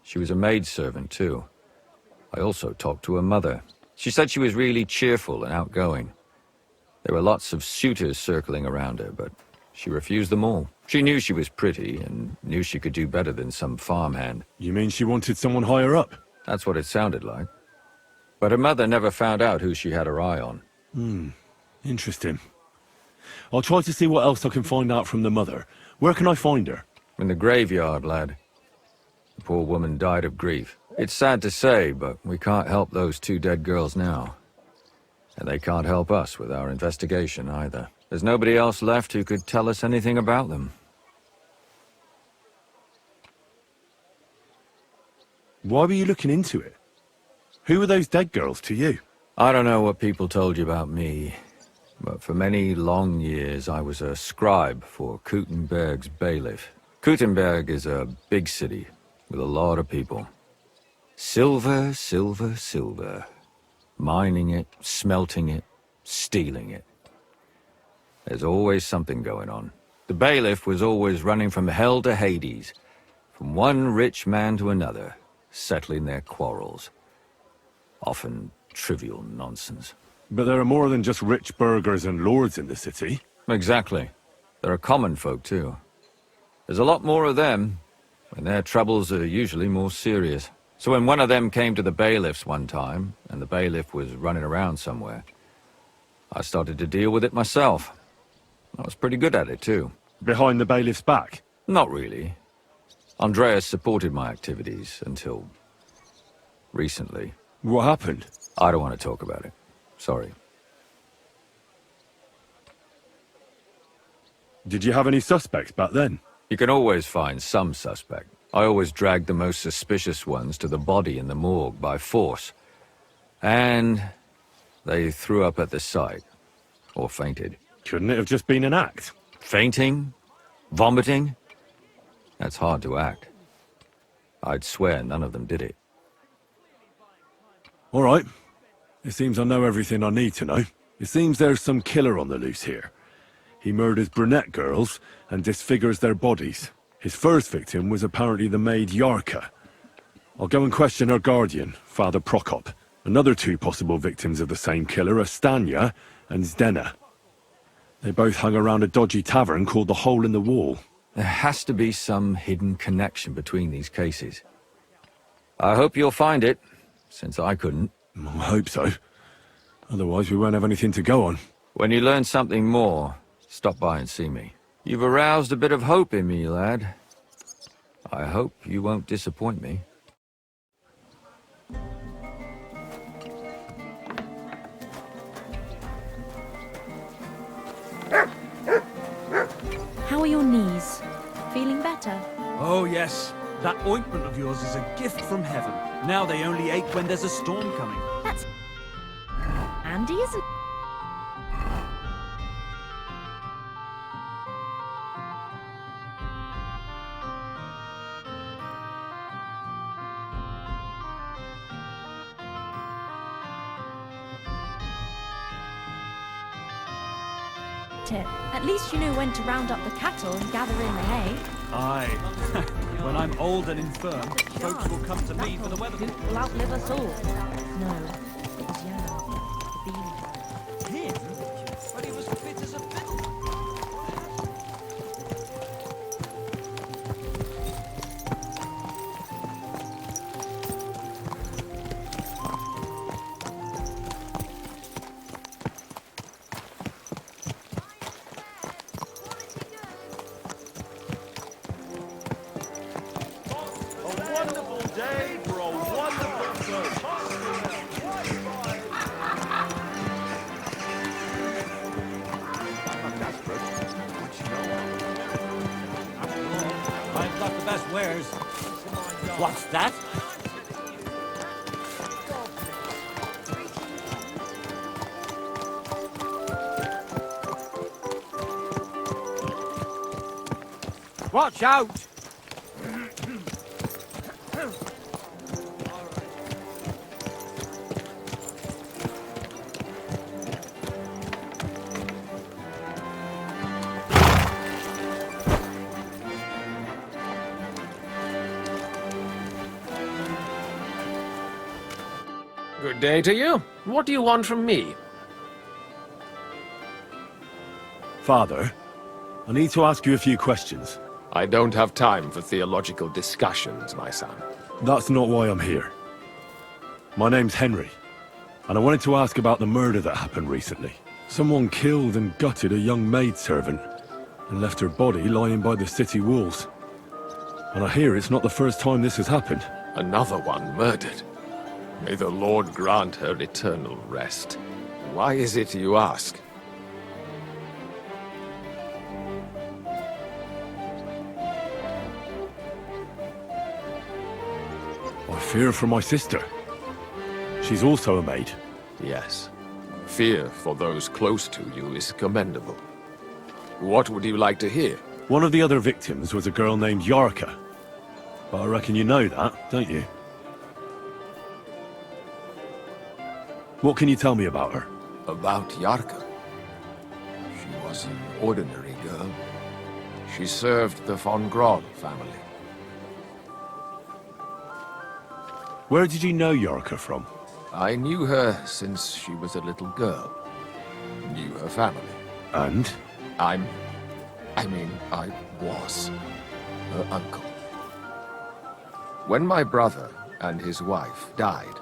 She was a maidservant, too. I also talked to her mother. She said she was really cheerful and outgoing. There were lots of suitors circling around her, but she refused them all. She knew she was pretty, and knew she could do better than some farmhand. You mean she wanted someone higher up? That's what it sounded like. But her mother never found out who she had her eye on. Interesting. I'll try to see what else I can find out from the mother. Where can I find her? In the graveyard, lad. The poor woman died of grief. It's sad to say, but we can't help those two dead girls now. And they can't help us with our investigation either. There's nobody else left who could tell us anything about them. Why were you looking into it? Who were those dead girls to you? I don't know what people told you about me, but for many long years I was a scribe for Kuttenberg's bailiff. Kuttenberg is a big city with a lot of people. Silver, silver, silver. Mining it, smelting it, stealing it. There's always something going on. The bailiff was always running from hell to Hades, from one rich man to another, settling their quarrels. Often trivial nonsense. But there are more than just rich burghers and lords in the city. Exactly. There are common folk, too. There's a lot more of them, and their troubles are usually more serious. So when one of them came to the bailiff's one time, and the bailiff was running around somewhere, I started to deal with it myself. I was pretty good at it, too. Behind the bailiff's back? Not really. Andreas supported my activities until recently. What happened? I don't want to talk about it. Sorry. Did you have any suspects back then? You can always find some suspect. I always dragged the most suspicious ones to the body in the morgue by force. And they threw up at the sight. Or fainted. Couldn't it have just been an act? Fainting? Vomiting? That's hard to act. I'd swear none of them did it. All right. It seems I know everything I need to know. It seems there's some killer on the loose here. He murders brunette girls and disfigures their bodies. His first victim was apparently the maid Yarka. I'll go and question her guardian, Father Prokop. Another 2 possible victims of the same killer are Stanya and Zdena. They both hung around a dodgy tavern called the Hole in the Wall. There has to be some hidden connection between these cases. I hope you'll find it, since I couldn't. I hope so. Otherwise we won't have anything to go on. When you learn something more, stop by and see me. You've aroused a bit of hope in me, lad. I hope you won't disappoint me. How are your knees? Feeling better? Oh, yes. That ointment of yours is a gift from heaven. Now they only ache when there's a storm coming. That's... Andy isn't... At least you know when to round up the cattle and gather in the hay. Aye. When I'm old and infirm, folks will come to me for the weather. Will outlive us all. No, it was Jan, the bean. Him? But he was fit as a fiddle. What's that? Watch out! Good day to you. What do you want from me? Father, I need to ask you a few questions. I don't have time for theological discussions, my son. That's not why I'm here. My name's Henry, and I wanted to ask about the murder that happened recently. Someone killed and gutted a young maidservant and left her body lying by the city walls. And I hear it's not the first time this has happened. Another one murdered. May the Lord grant her eternal rest. Why is it you ask? I fear for my sister. She's also a maid. Yes. Fear for those close to you is commendable. What would you like to hear? One of the other victims was a girl named Yarka. But I reckon you know that, don't you? What can you tell me about her? About Yarka? She was an ordinary girl. She served the von Groll family. Where did you know Yarka from? I knew her since she was a little girl. Knew her family. And? I was her uncle. When my brother and his wife died,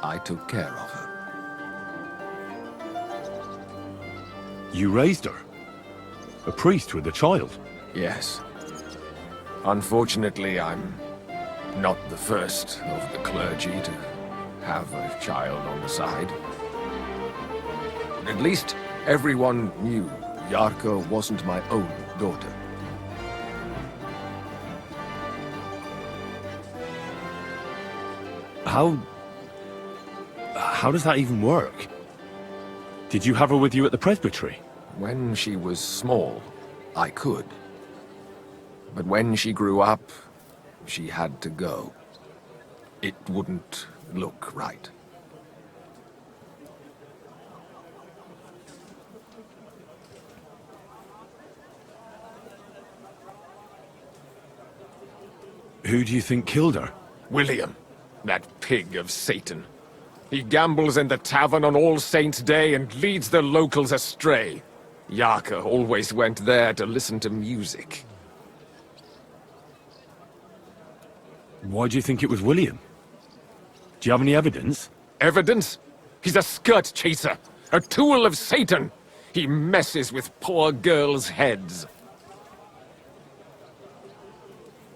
I took care of her. You raised her? A priest with a child? Yes. Unfortunately, I'm not the first of the clergy to have a child on the side. At least everyone knew Yarka wasn't my own daughter. How does that even work? Did you have her with you at the presbytery? When she was small, I could. But when she grew up, she had to go. It wouldn't look right. who do you think killed her? William, that pig of Satan. He gambles in the tavern on All Saints' Day and leads the locals astray. Yaka always went there to listen to music. Why do you think it was William? Do you have any evidence? Evidence? He's a skirt chaser, a tool of Satan. He messes with poor girls' heads.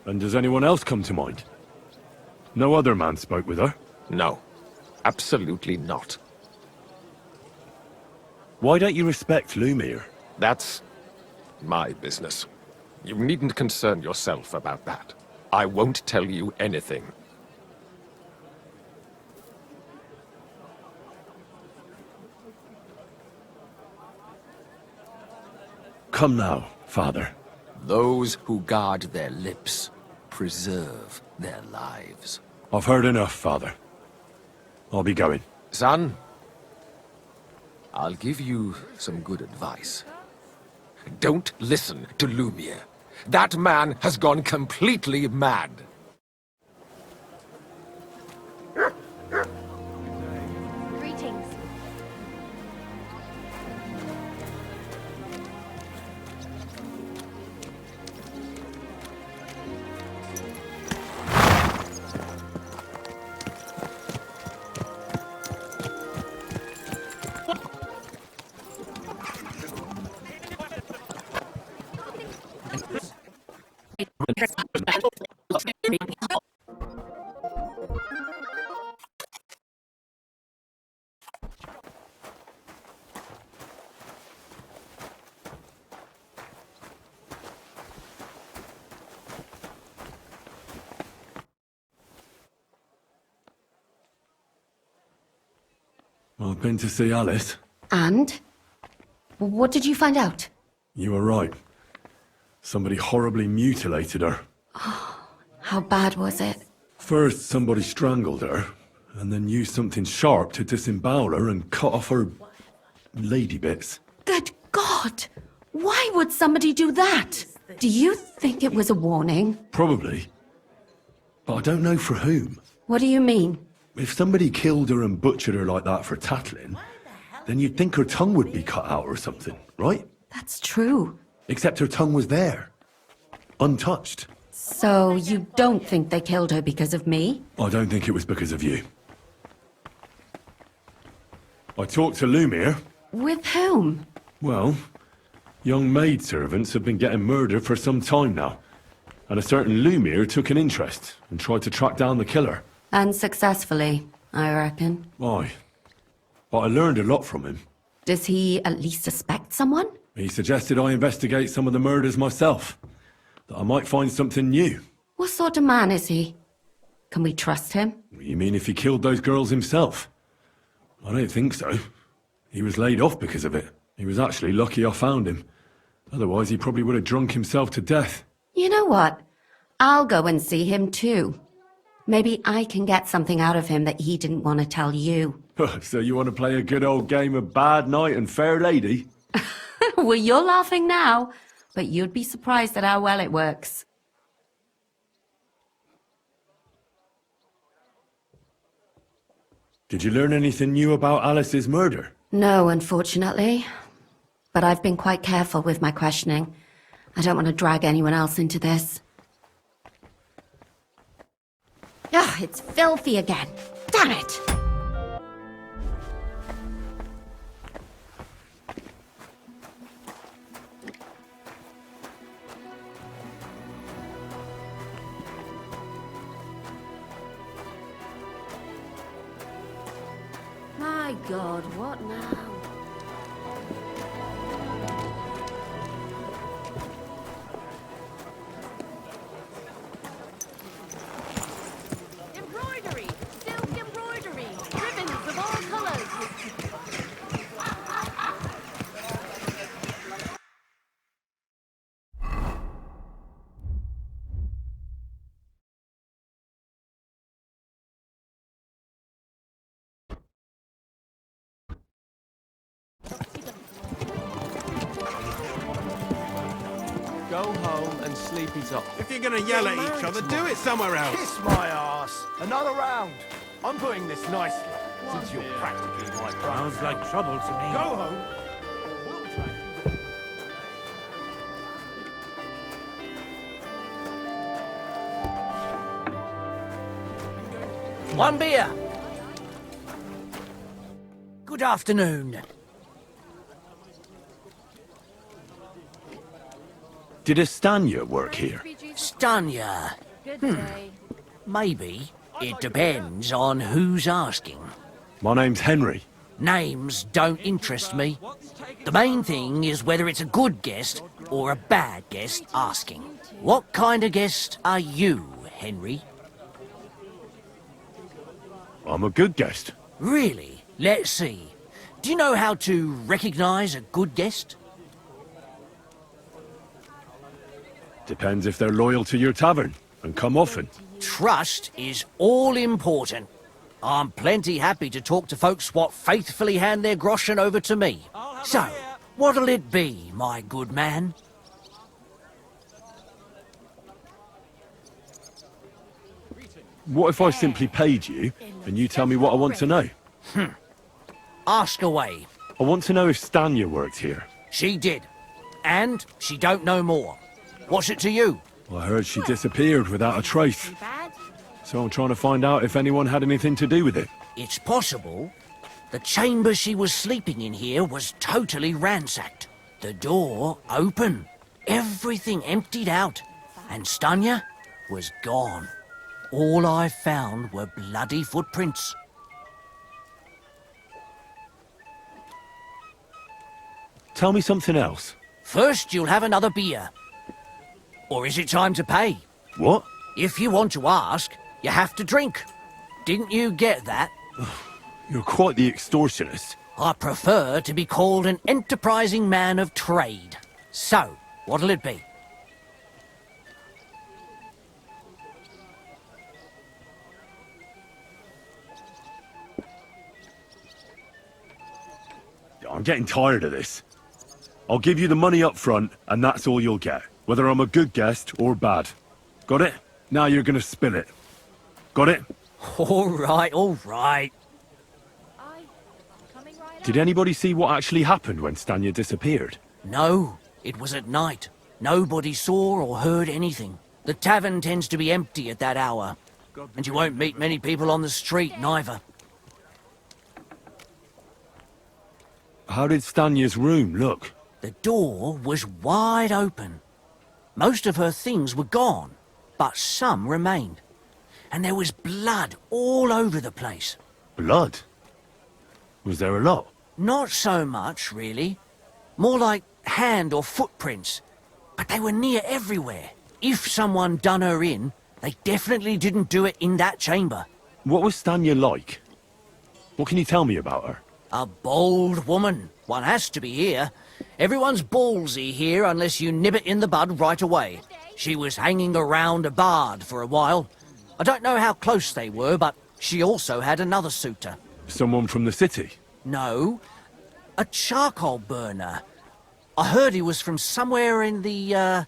And does anyone else come to mind? No other man spoke with her? No, absolutely not. Why don't you respect Lumiere? That's my business. You needn't concern yourself about that. I won't tell you anything. Come now, Father. Those who guard their lips preserve their lives. I've heard enough, Father. I'll be going. Son, I'll give you some good advice. Don't listen to Lumiere. That man has gone completely mad. Greetings. I've been to see Alice. And? What did you find out? You were right. Somebody horribly mutilated her. How bad was it? First, somebody strangled her, and then used something sharp to disembowel her and cut off her lady bits. Good God! Why would somebody do that? Do you think it was a warning? Probably. But I don't know for whom. What do you mean? If somebody killed her and butchered her like that for tattling, then you'd think her tongue would be cut out or something, right? That's true. Except her tongue was there. Untouched. So you don't think they killed her because of me? I don't think it was because of you. I talked to Lumiere. With whom? Well, young maidservants have been getting murdered for some time now. And a certain Lumiere took an interest and tried to track down the killer. Unsuccessfully, I reckon. Aye. But I learned a lot from him. Does he at least suspect someone? He suggested I investigate some of the murders myself. That I might find something new. What sort of man is he? Can we trust him? You mean if he killed those girls himself? I don't think so. He was laid off because of it. He was actually lucky I found him. Otherwise, he probably would have drunk himself to death. You know what? I'll go and see him too. Maybe I can get something out of him that he didn't want to tell you. So you want to play a good old game of bad knight and fair lady? Well, you're laughing now, but you'd be surprised at how well it works. Did you learn anything new about Alice's murder? No, unfortunately. But I've been quite careful with my questioning. I don't want to drag anyone else into this. Ugh, it's filthy again. Damn it! My God, what now? go home and sleep it off. If you're gonna yell at each other, do it somewhere else. Kiss my ass. Another round. I'm putting this nicely, since you're practically my brother. Sounds like trouble to me. Go home. One beer. Good afternoon. Did Estanya work here? Stanya. Maybe. It depends on who's asking. My name's Henry. Names don't interest me. The main thing is whether it's a good guest or a bad guest asking. What kind of guest are you, Henry? I'm a good guest. Really? Let's see. Do you know how to recognize a good guest? Depends if they're loyal to your tavern and come often. Trust is all important. I'm plenty happy to talk to folks what faithfully hand their groschen over to me. So, what'll it be, my good man? What if I simply paid you and you tell me what I want to know? Ask away. I want to know if Stanya worked here. She did. And she don't know more. What's it to you? I heard she disappeared without a trace. So I'm trying to find out if anyone had anything to do with it. It's possible. The chamber she was sleeping in here was totally ransacked. The door open. Everything emptied out. And Stanya was gone. All I found were bloody footprints. Tell me something else. First, you'll have another beer. Or is it time to pay? What? If you want to ask, you have to drink. Didn't you get that? You're quite the extortionist. I prefer to be called an enterprising man of trade. So, what'll it be? I'm getting tired of this. I'll give you the money up front, and that's all you'll get. Whether I'm a good guest or bad. Got it? Now you're gonna spill it. Got it? All right, all right. Did anybody see what actually happened when Stanya disappeared? No, it was at night. Nobody saw or heard anything. The tavern tends to be empty at that hour. And you won't meet many people on the street, neither. How did Stanya's room look? The door was wide open. Most of her things were gone, but some remained. And there was blood all over the place. Blood? Was there a lot? Not so much, really. More like hand or footprints. But they were near everywhere. If someone done her in, they definitely didn't do it in that chamber. What was Stanya like? What can you tell me about her? A bold woman. One has to be here. Everyone's ballsy here unless you nib it in the bud right away. She was hanging around a bard for a while. I don't know how close they were, but she also had another suitor. Someone from the city? No, a charcoal burner. I heard he was from somewhere in the,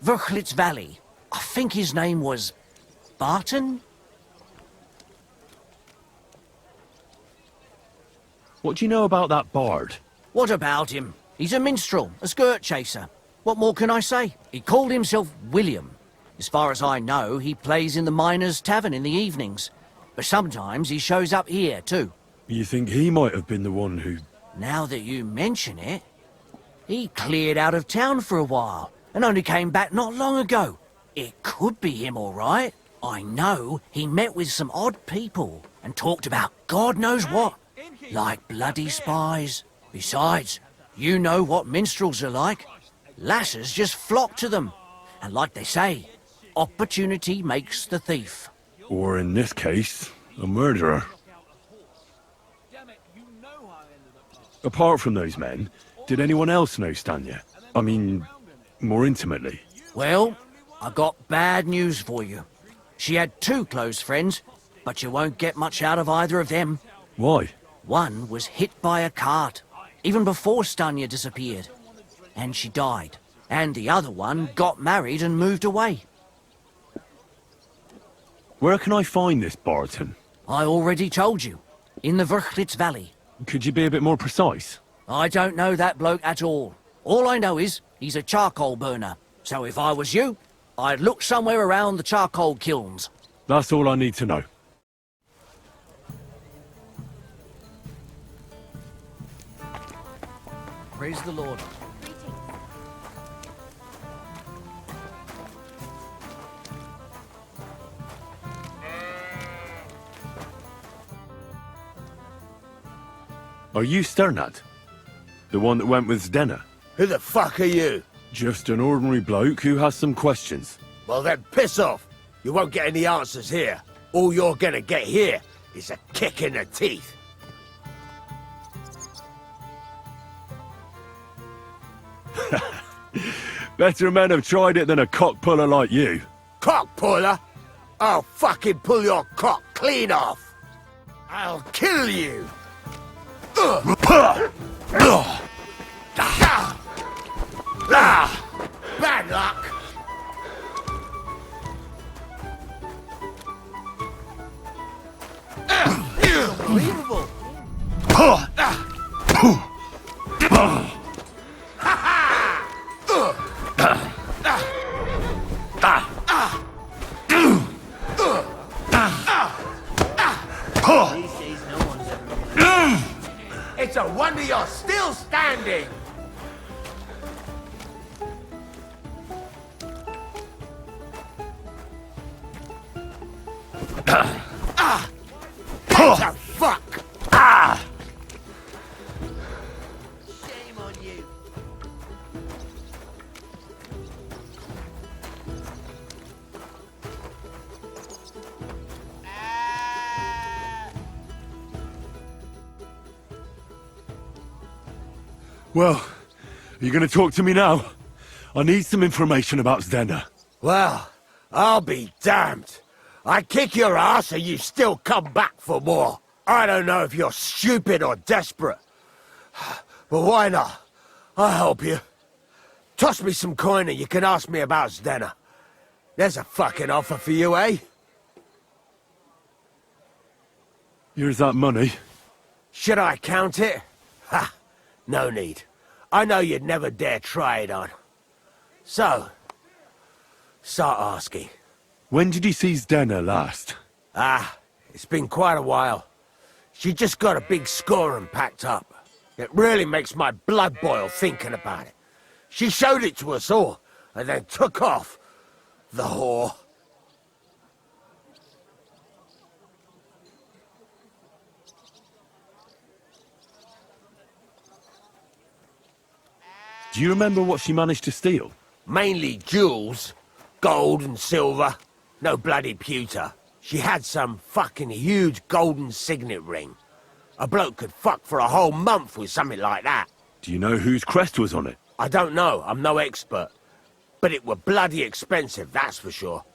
Verchlitz Valley. I think his name was Barton? What do you know about that bard? What about him? He's a minstrel, a skirt chaser. What more can I say? He called himself William. As far as I know, he plays in the miners' tavern in the evenings. But sometimes he shows up here, too. You think he might have been the one who... Now that you mention it, he cleared out of town for a while and only came back not long ago. It could be him, all right. I know he met with some odd people and talked about God knows what, like bloody spies. Besides, you know what minstrels are like. Lasses just flock to them. And like they say, opportunity makes the thief. Or in this case, a murderer. Apart from those men, did anyone else know Stanya? I mean, more intimately. Well, I got bad news for you. She had two close friends, but you won't get much out of either of them. Why? One was hit by a cart, even before Stanya disappeared. And she died. And the other one got married and moved away. Where can I find this Barton? I already told you. In the Verchlitz Valley. Could you be a bit more precise? I don't know that bloke at all. All I know is he's a charcoal burner. So if I was you, I'd look somewhere around the charcoal kilns. That's all I need to know. Praise the Lord. Are you Sternad? The one that went with Zdenna? Who the fuck are you? Just an ordinary bloke who has some questions. Well then, piss off. You won't get any answers here. All you're gonna get here is a kick in the teeth. Better men have tried it than a cock puller like you. Cock puller? I'll fucking pull your cock clean off. I'll kill you. Bad luck. Unbelievable. It's a wonder you're still standing. What the fuck? Shame on you. Well, are you going to talk to me now? I need some information about Zdenna. Well, I'll be damned. I kick your ass and you still come back for more. I don't know if you're stupid or desperate. But why not? I'll help you. Toss me some coin and you can ask me about Zdenna. There's a fucking offer for you, eh? Here's that money. Should I count it? Ha! No need. I know you'd never dare try it on. So, start asking. When did you see Zdenna last? It's been quite a while. She just got a big score and packed up. It really makes my blood boil thinking about it. She showed it to us all, and then took off. The whore. Do you remember what she managed to steal? Mainly jewels. Gold and silver. No bloody pewter. She had some fucking huge golden signet ring. A bloke could fuck for a whole month with something like that. Do you know whose crest was on it? I don't know. I'm no expert. But it were bloody expensive, that's for sure.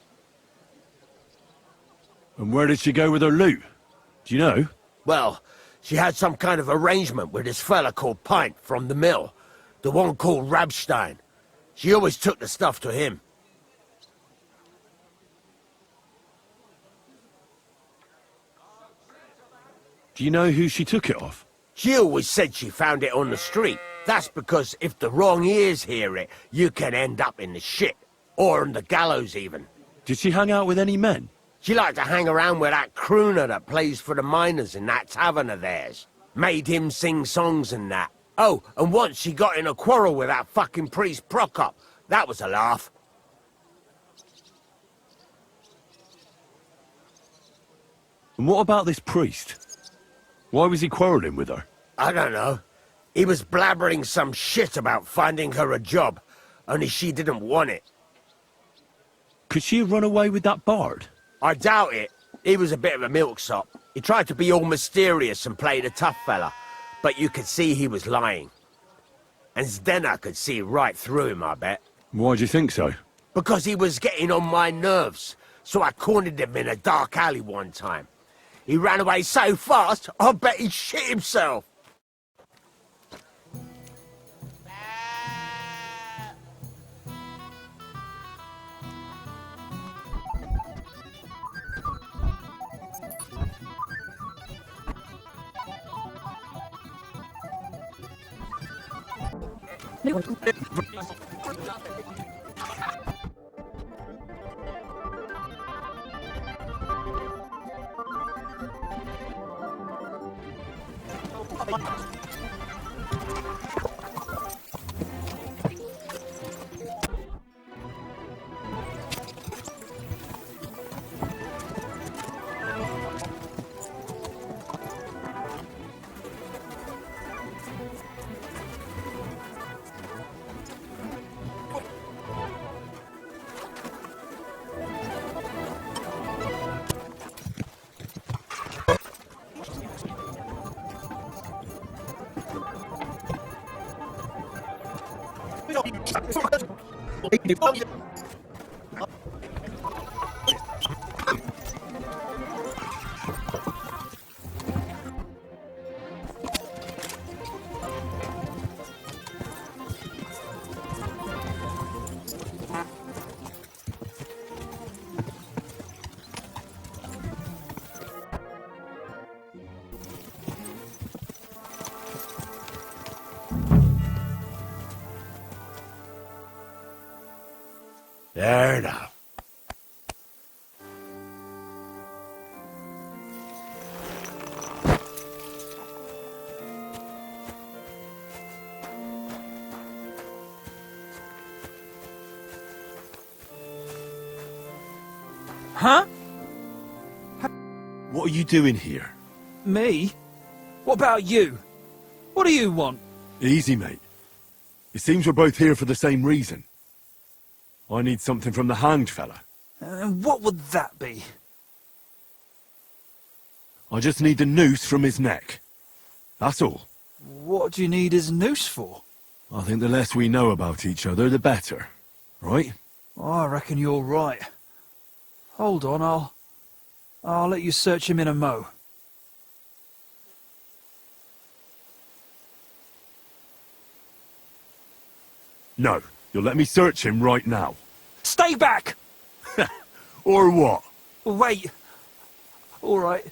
And where did she go with her loot? Do you know? Well, she had some kind of arrangement with this fella called Pint from the mill. The one called Rabstein. She always took the stuff to him. Do you know who she took it off? She always said she found it on the street. That's because if the wrong ears hear it, you can end up in the shit. Or on the gallows, even. Did she hang out with any men? She liked to hang around with that crooner that plays for the miners in that tavern of theirs. Made him sing songs and that. Oh, and once she got in a quarrel with that fucking priest Prokop. That was a laugh. And what about this priest? Why was he quarrelling with her? I don't know. He was blabbering some shit about finding her a job, only she didn't want it. Could she have run away with that bard? I doubt it. He was a bit of a milksop. He tried to be all mysterious and play the tough fella, but you could see he was lying. And Zdenna could see right through him, I bet. Why do you think so? Because he was getting on my nerves, so I cornered him in a dark alley one time. He ran away so fast, I bet he shit himself. There now. Huh? What are you doing here? Me? What about you? What do you want? Easy, mate. It seems we're both here for the same reason. I need something from the hanged fella. And what would that be? I just need the noose from his neck. That's all. What do you need his noose for? I think the less we know about each other, the better. Right? I reckon you're right. Hold on, I'll let you search him in a mo. No, you'll let me search him right now. Stay back! Or what? Wait. All right.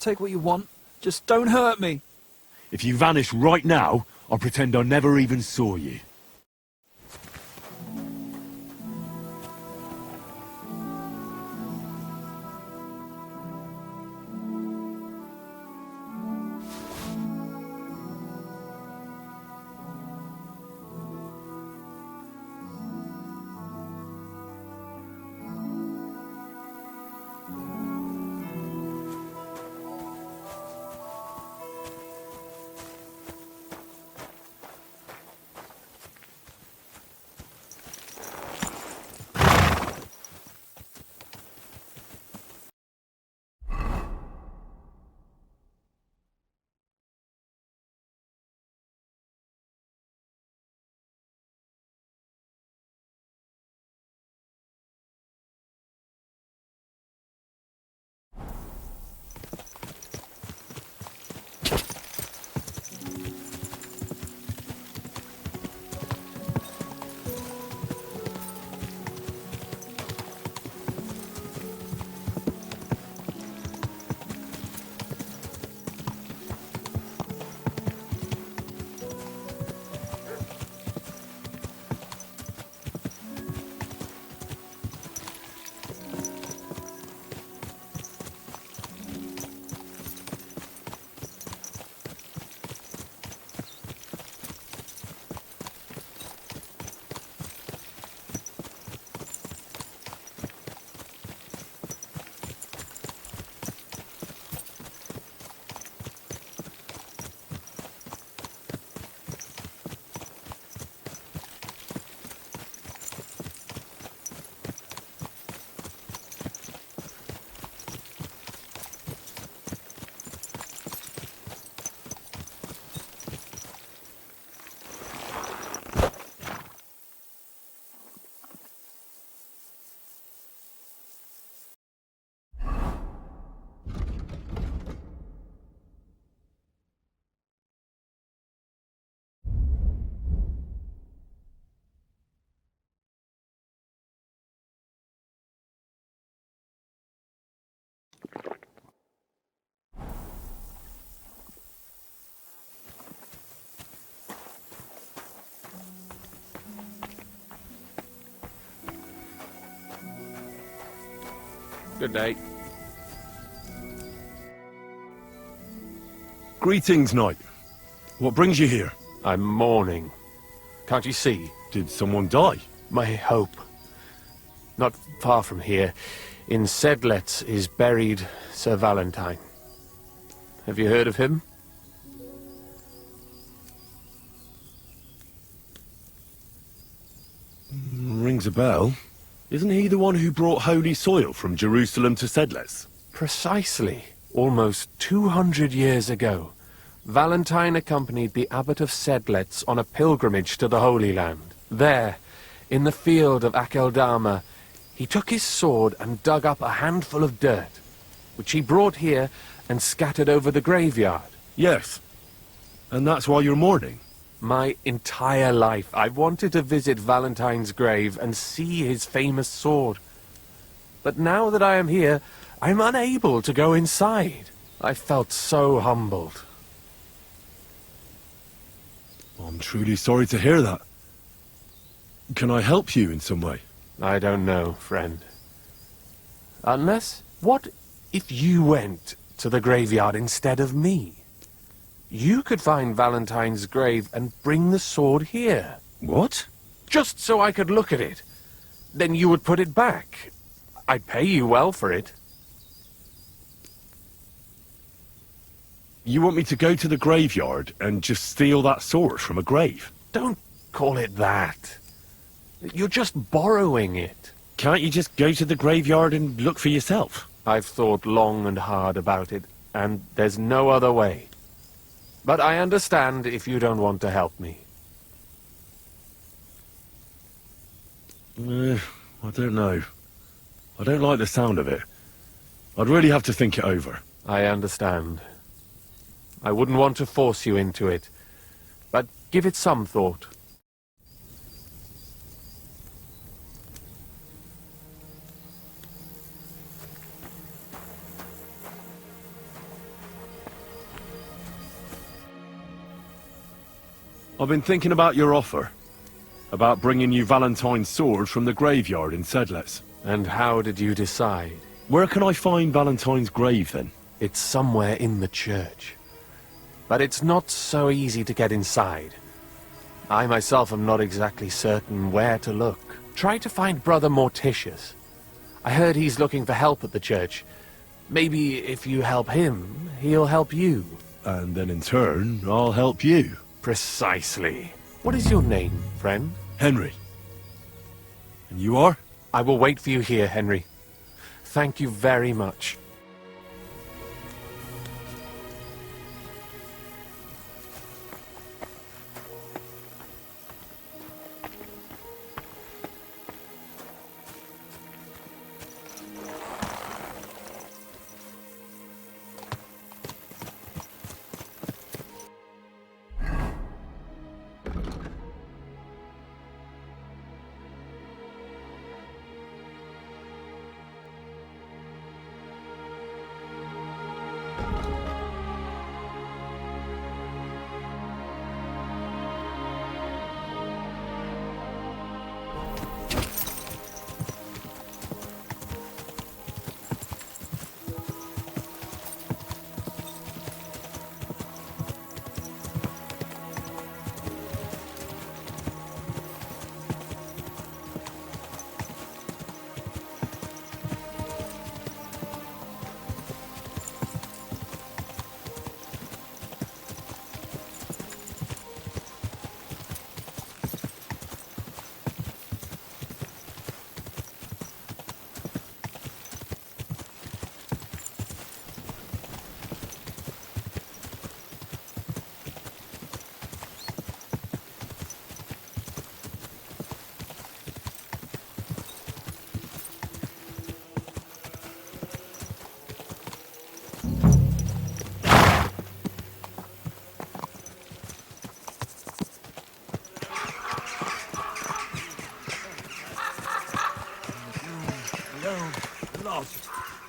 Take what you want. Just don't hurt me. If you vanish right now, I'll pretend I never even saw you. Good day. Greetings, knight. What brings you here? I'm mourning. Can't you see? Did someone die? My hope. Not far from here, in Sedlets, is buried Sir Valentine. Have you heard of him? Rings a bell. Isn't he the one who brought holy soil from Jerusalem to Sedlets? Precisely. Almost 200 years ago, Valentine accompanied the abbot of Sedlets on a pilgrimage to the Holy Land. There, in the field of Akeldama, he took his sword and dug up a handful of dirt, which he brought here and scattered over the graveyard. Yes. And that's why you're mourning? My entire life, I've wanted to visit Valentine's grave and see his famous sword. But now that I am here, I'm unable to go inside. I felt so humbled. I'm truly sorry to hear that. Can I help you in some way? I don't know, friend. Unless, what if you went to the graveyard instead of me? You could find Valentine's grave and bring the sword here. What? Just so I could look at it. Then you would put it back. I'd pay you well for it. You want me to go to the graveyard and just steal that sword from a grave? Don't call it that. You're just borrowing it. Can't you just go to the graveyard and look for yourself? I've thought long and hard about it, and there's no other way. But I understand if you don't want to help me. I don't know. I don't like the sound of it. I'd really have to think it over. I understand. I wouldn't want to force you into it, but give it some thought. I've been thinking about your offer. About bringing you Valentine's sword from the graveyard in Sedlets. And how did you decide? Where can I find Valentine's grave, then? It's somewhere in the church. But it's not so easy to get inside. I myself am not exactly certain where to look. Try to find Brother Morticius. I heard he's looking for help at the church. Maybe if you help him, he'll help you. And then in turn, I'll help you. Precisely. What is your name, friend? Henry. And you are? I will wait for you here, Henry. Thank you very much.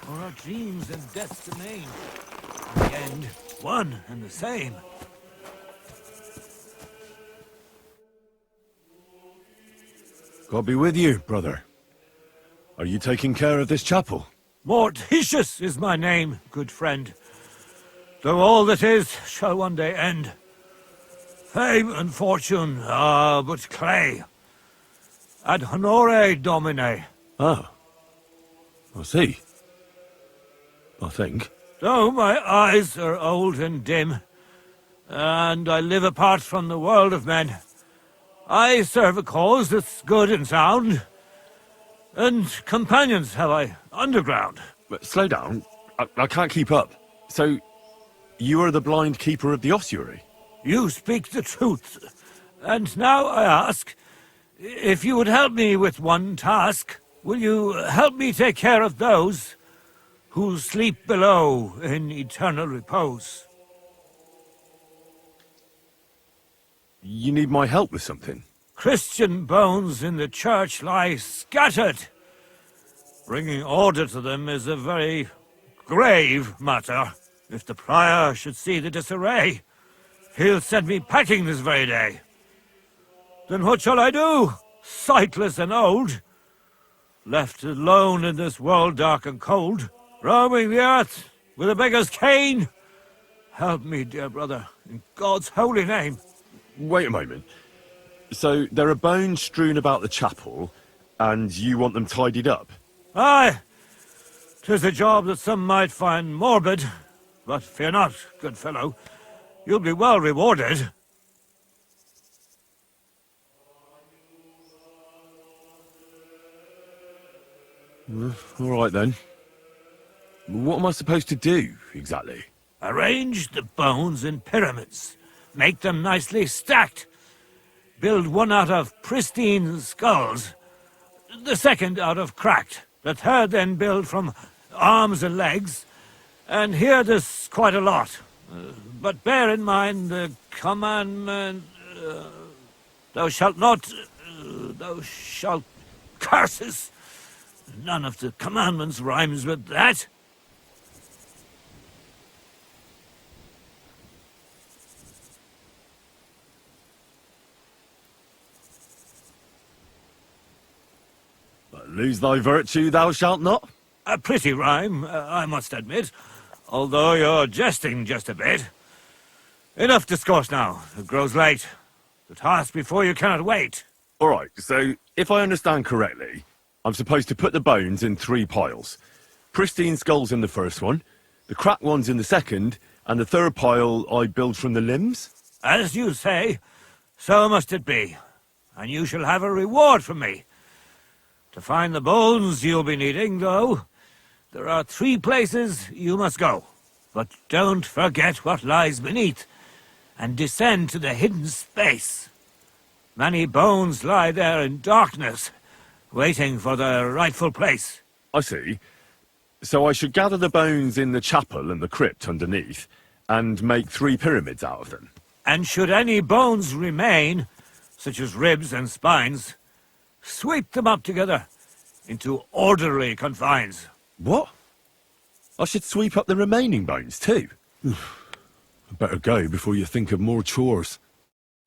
Or our dreams and death's domain. In the end, one and the same. God be with you, brother. Are you taking care of this chapel? Mortitius is my name, good friend. Though all that is shall one day end. Fame and fortune are but clay. Ad honore domine. Oh. I see. I think. Though my eyes are old and dim, and I live apart from the world of men, I serve a cause that's good and sound, and companions have I underground. But slow down. I can't keep up. So, you are the blind keeper of the ossuary? You speak the truth, and now I ask, if you would help me with one task, will you help me take care of those who sleep below in eternal repose? You need my help with something? Christian bones in the church lie scattered. Bringing order to them is a very grave matter. If the prior should see the disarray, he'll send me packing this very day. Then what shall I do, sightless and old? Left alone in this world dark and cold, roaming the earth with a beggar's cane? Help me, dear brother, in God's holy name. Wait a moment. So, there are bones strewn about the chapel, and you want them tidied up? Aye. 'Tis a job that some might find morbid, but fear not, good fellow. You'll be well rewarded. All right, then. What am I supposed to do, exactly? Arrange the bones in pyramids. Make them nicely stacked. Build one out of pristine skulls, the second out of cracked, the third then build from arms and legs, and here there's quite a lot. But bear in mind the commandment, thou shalt not, thou shalt curses. None of the commandments rhymes with that. But lose thy virtue thou shalt not? A pretty rhyme, I must admit, although you're jesting just a bit. Enough discourse now. It grows late. The task before you cannot wait. All right, so if I understand correctly, I'm supposed to put the bones in 3 piles. Pristine skulls in the first one, the cracked ones in the second, and the third pile I build from the limbs? As you say, so must it be. And you shall have a reward from me. To find the bones you'll be needing, though, there are 3 places you must go. But don't forget what lies beneath, and descend to the hidden space. Many bones lie there in darkness, waiting for their rightful place. I see. So I should gather the bones in the chapel and the crypt underneath, and make 3 pyramids out of them. And should any bones remain, such as ribs and spines, sweep them up together into orderly confines. What? I should sweep up the remaining bones too? I better go before you think of more chores.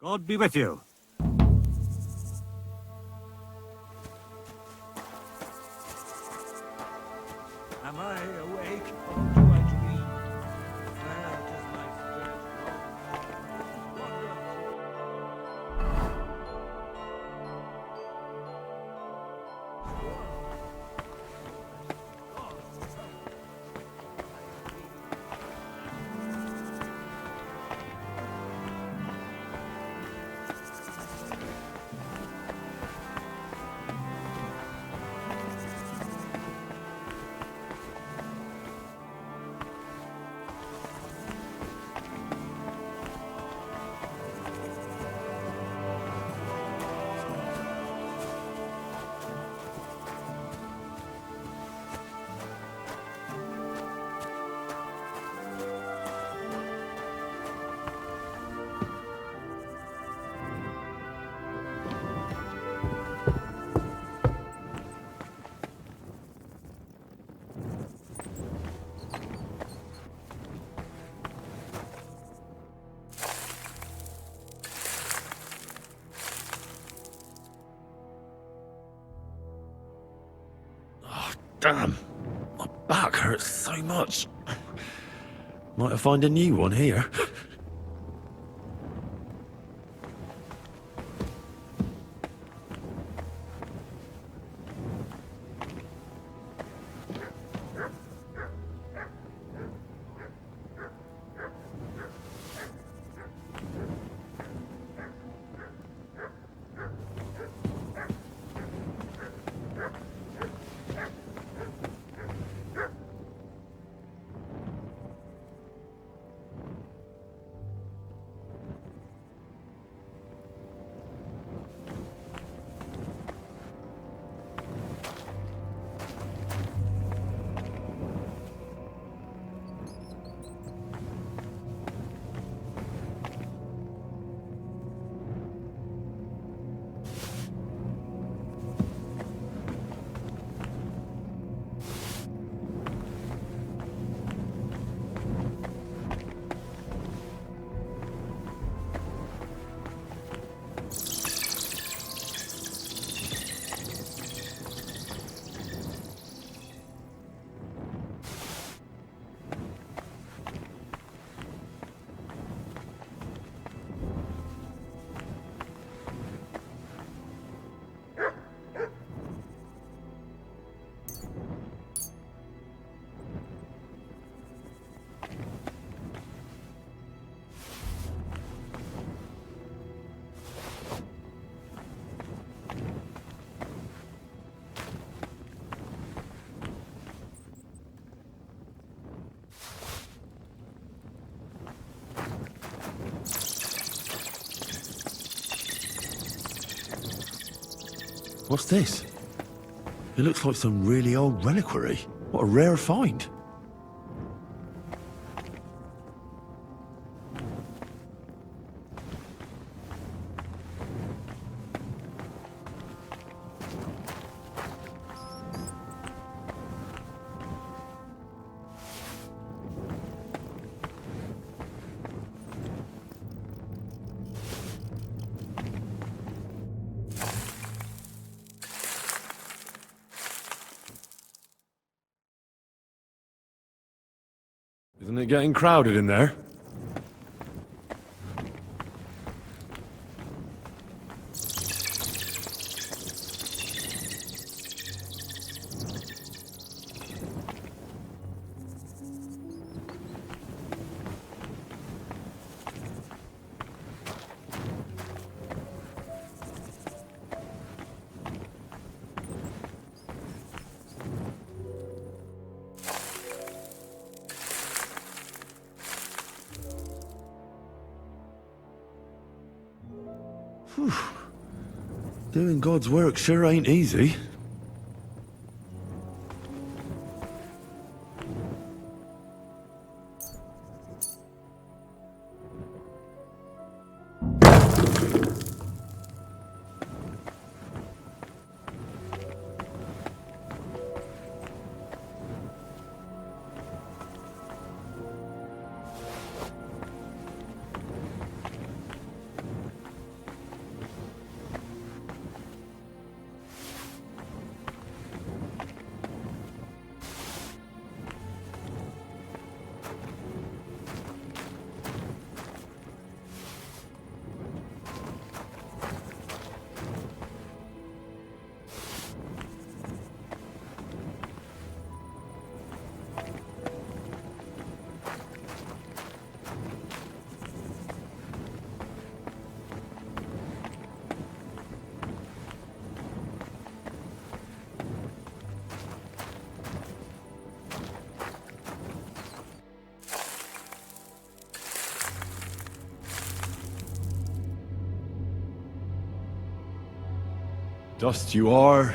God be with you. Am I awake or do I dream? Where does my spirit Damn. My back hurts so much. Might I find a new one here? What's this? It looks like some really old reliquary. What a rare find. Isn't it getting crowded in there? Whew. Doing God's work sure ain't easy. Dust you are,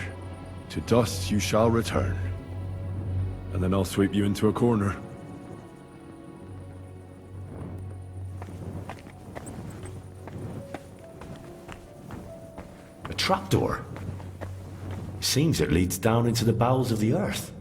to dust you shall return. And then I'll sweep you into a corner. A trapdoor. Seems it leads down into the bowels of the earth.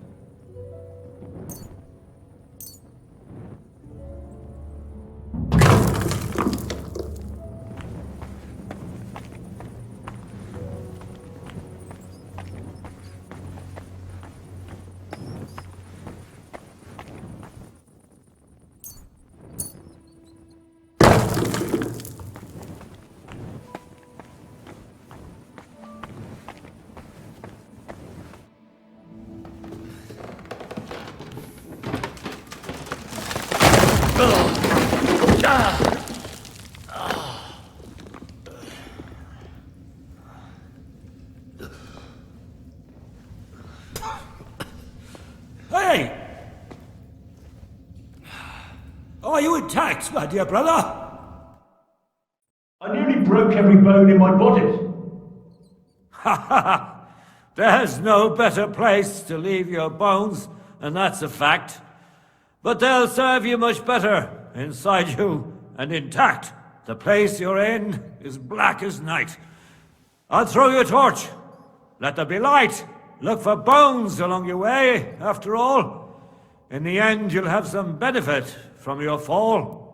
intact, my dear brother. I nearly broke every bone in my body. Ha ha! There's no better place to leave your bones, and that's a fact. But they'll serve you much better inside you and intact. The place you're in is black as night. I'll throw you a torch. Let there be light. Look for bones along your way, after all. In the end, you'll have some benefit from your fall.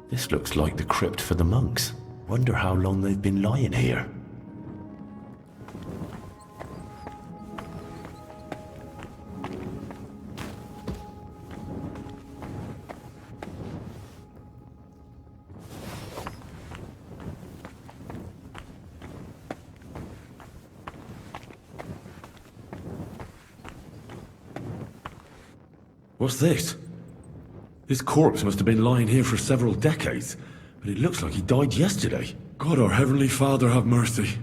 This looks like the crypt for the monks. Wonder how long they've been lying here. What's this? This corpse must have been lying here for several decades, but it looks like he died yesterday. God, our Heavenly Father, have mercy.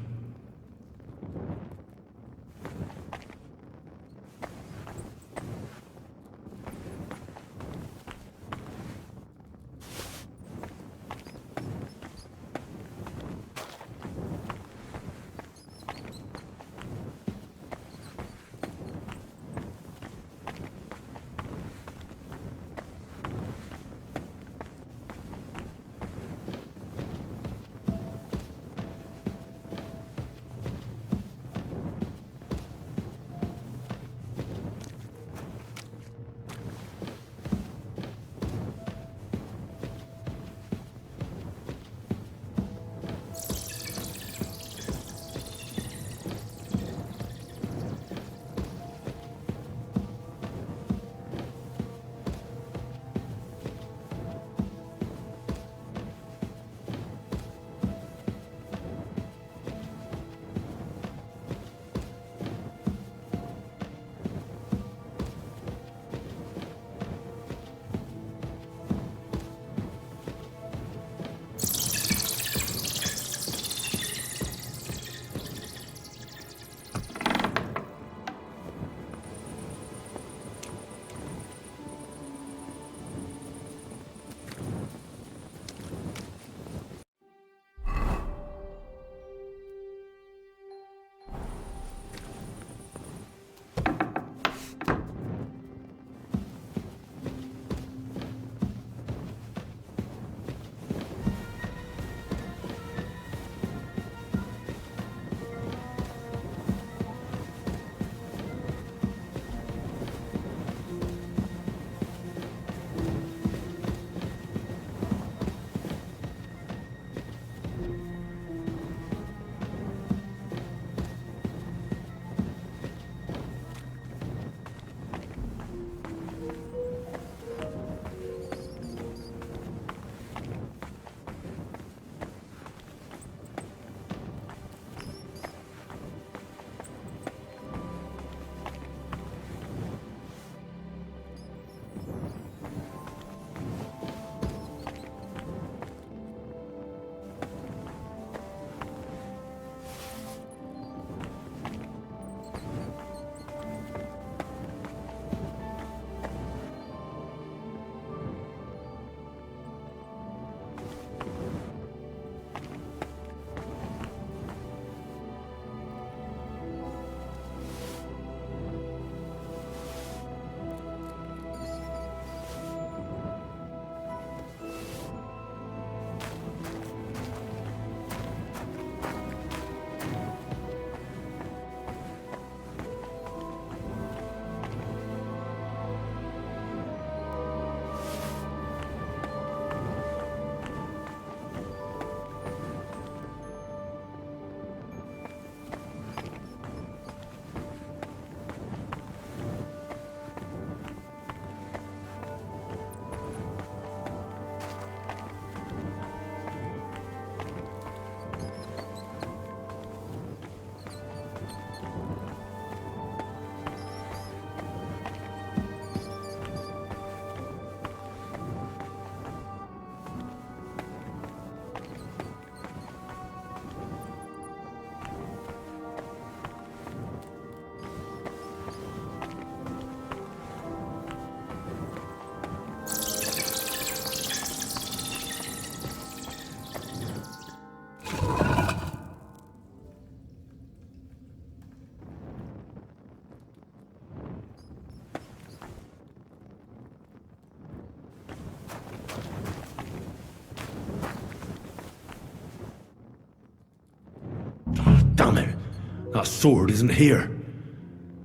That sword isn't here.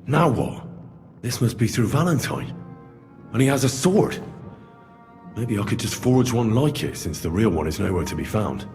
Now what? This must be through Valentine. And he has a sword. Maybe I could just forge one like it, since the real one is nowhere to be found.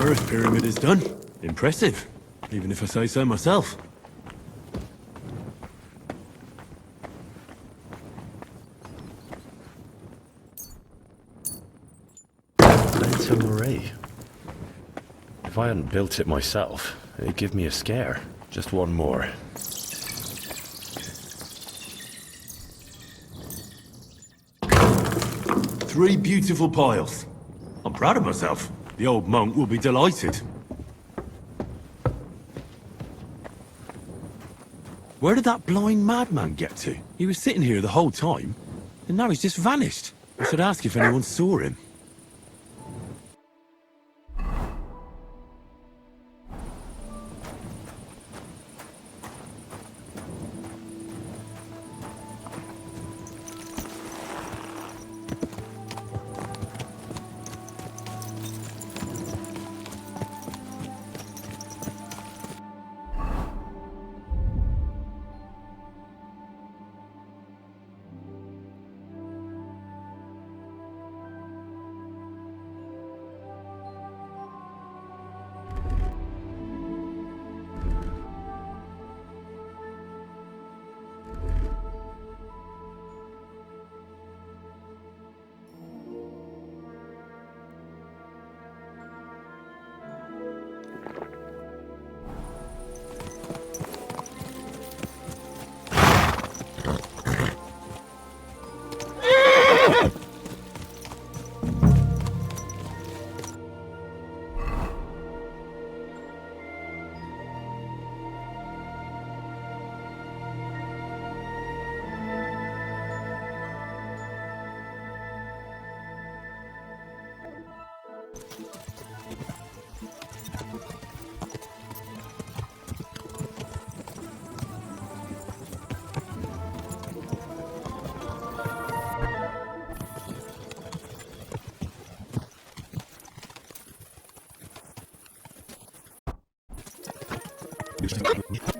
First pyramid is done. Impressive, even if I say so myself. Marie. If I hadn't built it myself, it'd give me a scare. Just one more. Three beautiful piles. I'm proud of myself. The old monk will be delighted. Where did that blind madman get to? He was sitting here the whole time, and now he's just vanished. I should ask if anyone saw him. Bye.